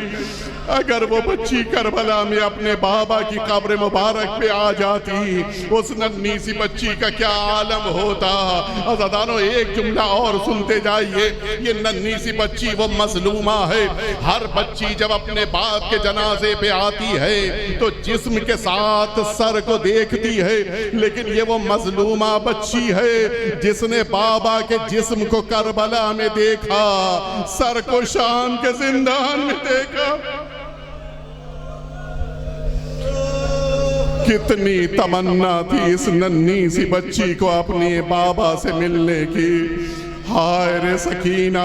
اگر وہ بچی کربلا میں اپنے بابا کی قبر مبارک پہ آ جاتی، اس ننھی سی بچی کا کیا عالم ہوتا۔ عزادارو ایک جملہ اور سنتے جائیے، یہ ننھی سی بچی وہ مظلومہ ہے۔ ہر بچی جب اپنے باپ کے جنازے پہ آتی ہے تو جسم کے ساتھ سر کو دیکھتی ہے، لیکن یہ وہ مظلومہ بچی ہے جس نے بابا کے جسم کو کربلا میں دیکھا، سر کو شام کے زندان میں دیکھا۔ کتنی تمنا تھی اس ننھی سی بچی کو اپنے بابا سے ملنے کی۔ ہائے رے سکینہ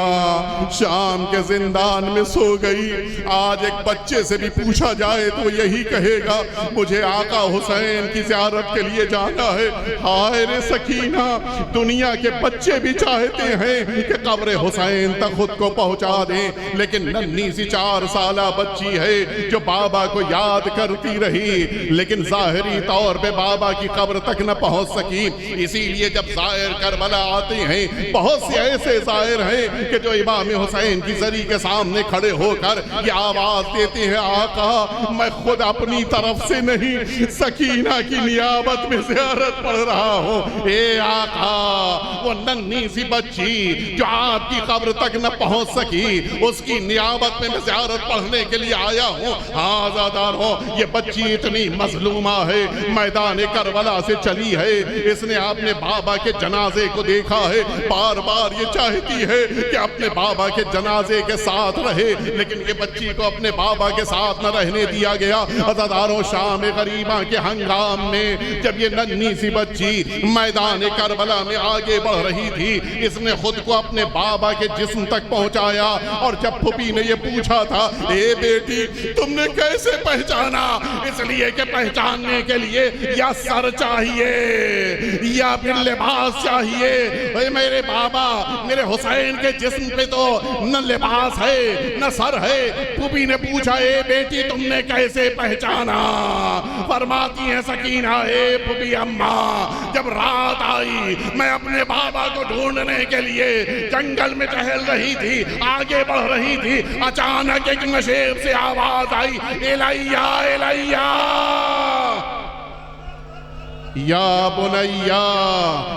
شام کے زندان میں سو گئی۔ آج ایک بچے سے بھی پوچھا جائے تو یہی کہے گا مجھے آقا حسین کی زیارت کے لیے جانا ہے۔ ہائے رے سکینہ دنیا کے بچے بھی چاہتے ہیں کہ قبر حسین تک خود کو پہنچا دیں، لیکن ننھی سی 4 سالہ بچی ہے جو بابا کو یاد کرتی رہی، لیکن ظاہری طور پہ بابا کی قبر تک نہ پہنچ سکی۔ اسی لیے جب زائر کربلا آتے ہیں، بہت سے ایسے زائر ہیں کہ جو امام حسین کی زری کے سامنے کھڑے ہو کر یہ آواز دیتے ہیں آقا میں خود اپنی طرف سے نہیں سکینہ کی نیابت میں زیارت پڑھ رہا ہوں۔ اے آقا وہ ننھی سی بچی جو آپ کی قبر تک نہ پہنچ سکی، اس کی نیابت میں زیارت پڑھنے کے لیے آیا ہوں۔ ہاں عزادار ہو یہ بچی اتنی مظلومہ ہے، میدان کربلا سے چلی ہے، اس نے اپنے بابا کے جنازے کو دیکھا ہے، بار بار بہار یہ چاہتی ہے کہ اپنے بابا کے جنازے کے ساتھ رہے، لیکن یہ بچی کو اپنے بابا کے ساتھ نہ رہنے دیا گیا۔ عزاداروں، شام غریباں کے ہنگام میں جب یہ ننھی سی بچی میدان کربلا میں آگے بڑھ رہی تھی، اس نے خود کو اپنے بابا کے جسم تک پہنچایا، اور جب پھوپھی نے یہ پوچھا تھا اے بیٹی تم نے کیسے پہچانا، اس لیے کہ پہچاننے کے لیے یا سر چاہیے یا پھر لباس چاہیے۔ اے میرے بابا، میرے حسین کے جسم پہ تو نہ لباس ہے نہ سر ہے۔ پھوپھی نے پوچھا اے بیٹی تم نے کیسے پہچانا؟ فرماتی ہیں سکینہ اے پھوپھی اماں، جب رات آئی میں اپنے بابا کو ڈھونڈنے کے لیے جنگل میں ٹہل رہی تھی، آگے بڑھ رہی تھی، اچانک ایک نشیب سے آواز آئی الیہ الیہ یا بنیا،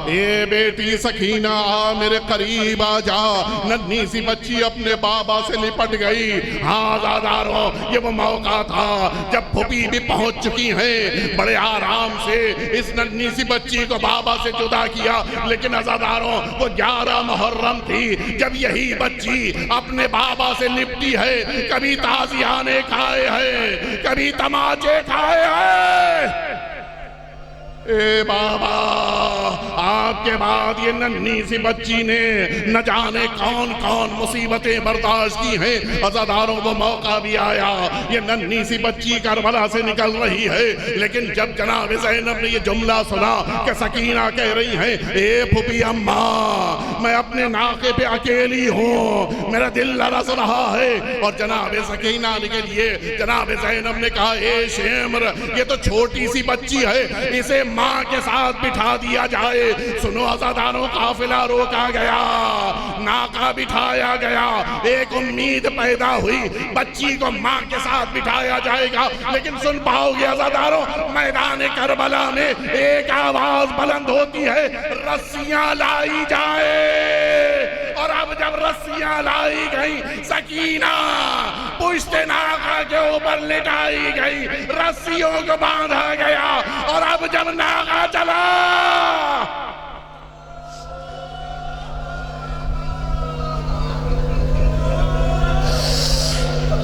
اے بیٹی سکینہ آ میرے قریب آ جا۔ ننھی سی بچی اپنے بابا سے لپٹ گئی۔ ہاں عزاداروں، یہ وہ موقع تھا جب پھوپھی بھی پہنچ چکی ہیں، بڑے آرام سے اس ننھی سی بچی کو بابا سے جدا کیا۔ لیکن عزاداروں، وہ 11 محرم تھی جب یہی بچی اپنے بابا سے لپٹی ہے۔ کبھی تازیانے کھائے ہیں، کبھی تماچے کھائے ہیں۔ اے بابا، آپ کے بعد یہ ننھی سی بچی نے نہ جانے کون کون مصیبتیں برداشت کی ہیں۔ عزاداروں، وہ موقع بھی آیا، یہ ننھی سی بچی کربلا سے نکل رہی ہے، لیکن جب جناب زینب نے یہ جملہ سنا کہ سکینہ کہہ رہی ہیں اے پھوپھی اماں میں اپنے ناقے پہ اکیلی ہوں، میرا دل لرز رہا ہے، اور جناب سکینہ کے لیے جناب زینب نے کہا اے شمر، یہ تو چھوٹی سی بچی ہے، اسے ماں کے ساتھ بٹھا دیا جائے۔ سنو عزاداروں، قافلہ روکا گیا، ناقہ بٹھایا گیا، ایک امید پیدا ہوئی بچی کو ماں کے ساتھ بٹھایا جائے گا۔ لیکن سن پاؤ گے عزاداروں، میدان کربلا میں ایک آواز بلند ہوتی ہے رسیاں لائی جائے۔ اور اب جب رسیاں لائی گئی، سکینہ پشت ناقہ کے اوپر لٹائی گئی، رسیوں کو باندھا گیا، اور اب جب ناقہ چلا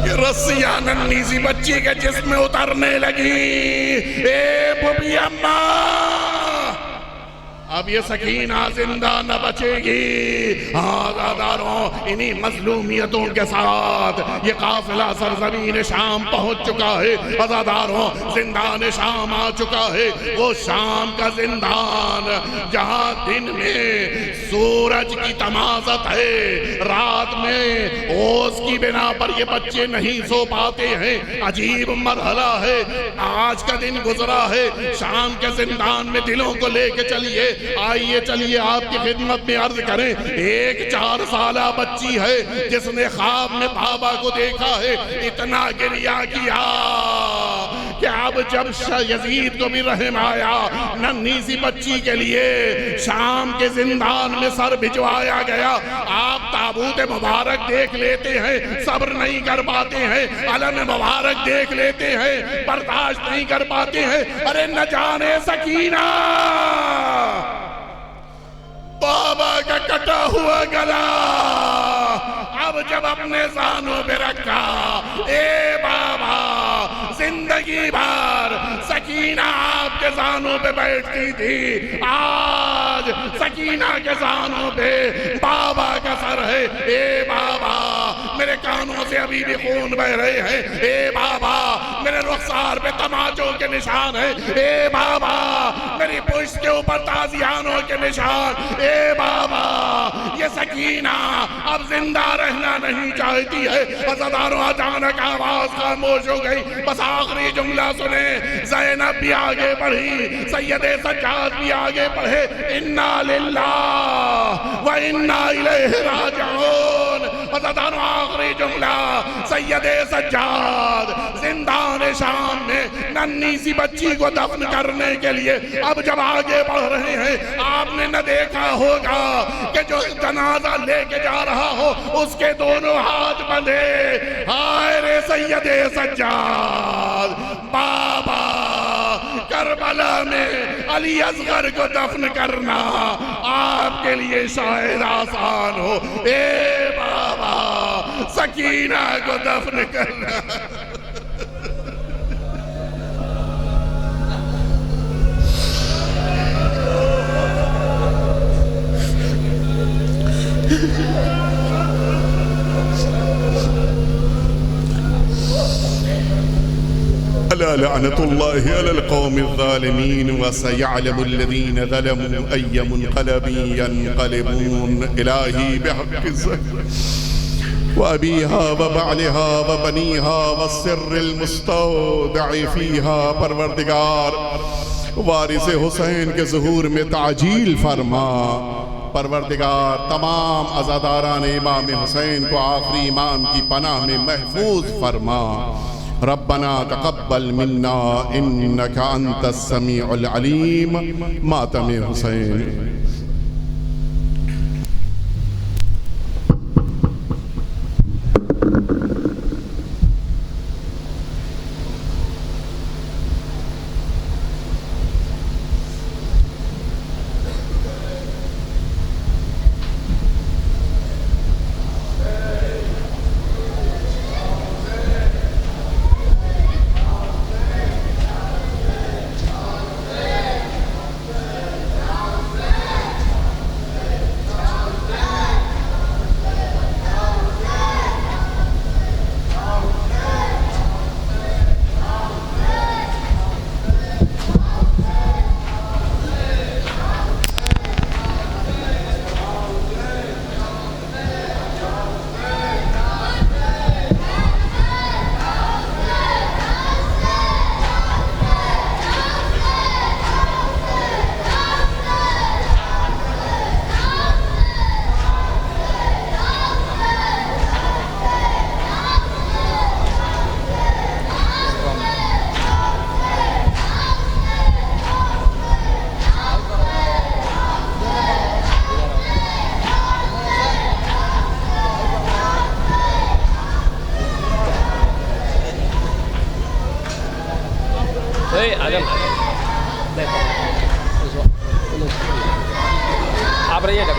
یہ رسیاں ننھی سی بچی کے جسم میں اترنے لگی۔ اے پھوپھی اماں، اب یہ سکینہ زندہ نہ بچے گی۔ ہاں عزاداروں، انہی مظلومیتوں کے ساتھ یہ قافلہ سرزمین شام پہنچ چکا ہے۔ عزاداروں، زندان شام آ چکا ہے، وہ شام کا زندان جہاں دن میں سورج کی تمازت ہے، رات میں اوس کی بنا پر یہ بچے نہیں سو پاتے ہیں۔ عجیب مرحلہ ہے، آج کا دن گزرا ہے، شام کے زندان میں دلوں کو لے کے چلیے۔ آئیے چلیے آپ کی خدمت میں عرض کریں، ایک 4 سالہ بچی ہے جس نے خواب میں بابا کو دیکھا ہے، اتنا گریہ کیا کہ اب جب یزید کو بھی رحم آیا، ننھی سی بچی کے لیے شام کے زندان میں سر بھجوایا گیا۔ آپ تابوت مبارک دیکھ لیتے ہیں، صبر نہیں کر پاتے ہیں، علم مبارک دیکھ لیتے ہیں، برداشت نہیں کر پاتے ہیں۔ ارے نہ جانے سکینہ، بابا کا کٹا ہوا گلا اب جب اپنے زانوں پہ رکھا، اے بابا زندگی بھر سکینہ آپ کے زانوں پہ بیٹھتی تھی، آج سکینہ کے زانوں پہ بابا کا سر ہے۔ اے بابا، میرے کانوں سے ابھی بھی خون بہ رہے ہیں، اے بابا میرے رخسار پہ تماچوں کے نشان ہیں، اے بابا میری پشت کے اوپر تازیانوں کے نشان، اے بابا یہ سکینہ اب زندہ رہنا نہیں چاہتی ہے۔ عزاداروں، اچانک آواز خاموش ہو گئی، بس آخری جملہ سنیں۔ زینب بھی آگے بڑھی، سید سجاد بھی آگے بڑھے، انا للہ و انا الیہ راجعون۔ عزاداروں، آخری جملہ، سید سجاد زندان شام میں ننھی سی بچی کو دفن کرنے کے لیے اب جب آگے بڑھ رہے ہیں، آپ نے نہ دیکھا ہوگا کہ جو جنازہ لے کے جا رہا ہو اس کے دونوں ہاتھ بندھے، ہائے رے سید سجاد، بابا کربلا میں علی اصغر کو دفن کرنا آپ کے لیے شاید آسان ہو، اے بابا سکینہ کو دفن کرنا۔ ألا لعنة الله على القوم الظالمين وسيعلم الذين ظلموا أي منقلب ينقلبون إلهي بحق الزهر وأبيها وبعلها وبنيها والسر المستودع فيها پروردگار وارث حسین کے ظہور میں تعجیل فرما۔ پروردگار تمام عزاداران امام حسین کو آخری امام کی پناہ میں محفوظ فرما۔ ربنا تقبل منا انك انت السميع العليم۔ ماتم حسین۔ آپ رہیے گا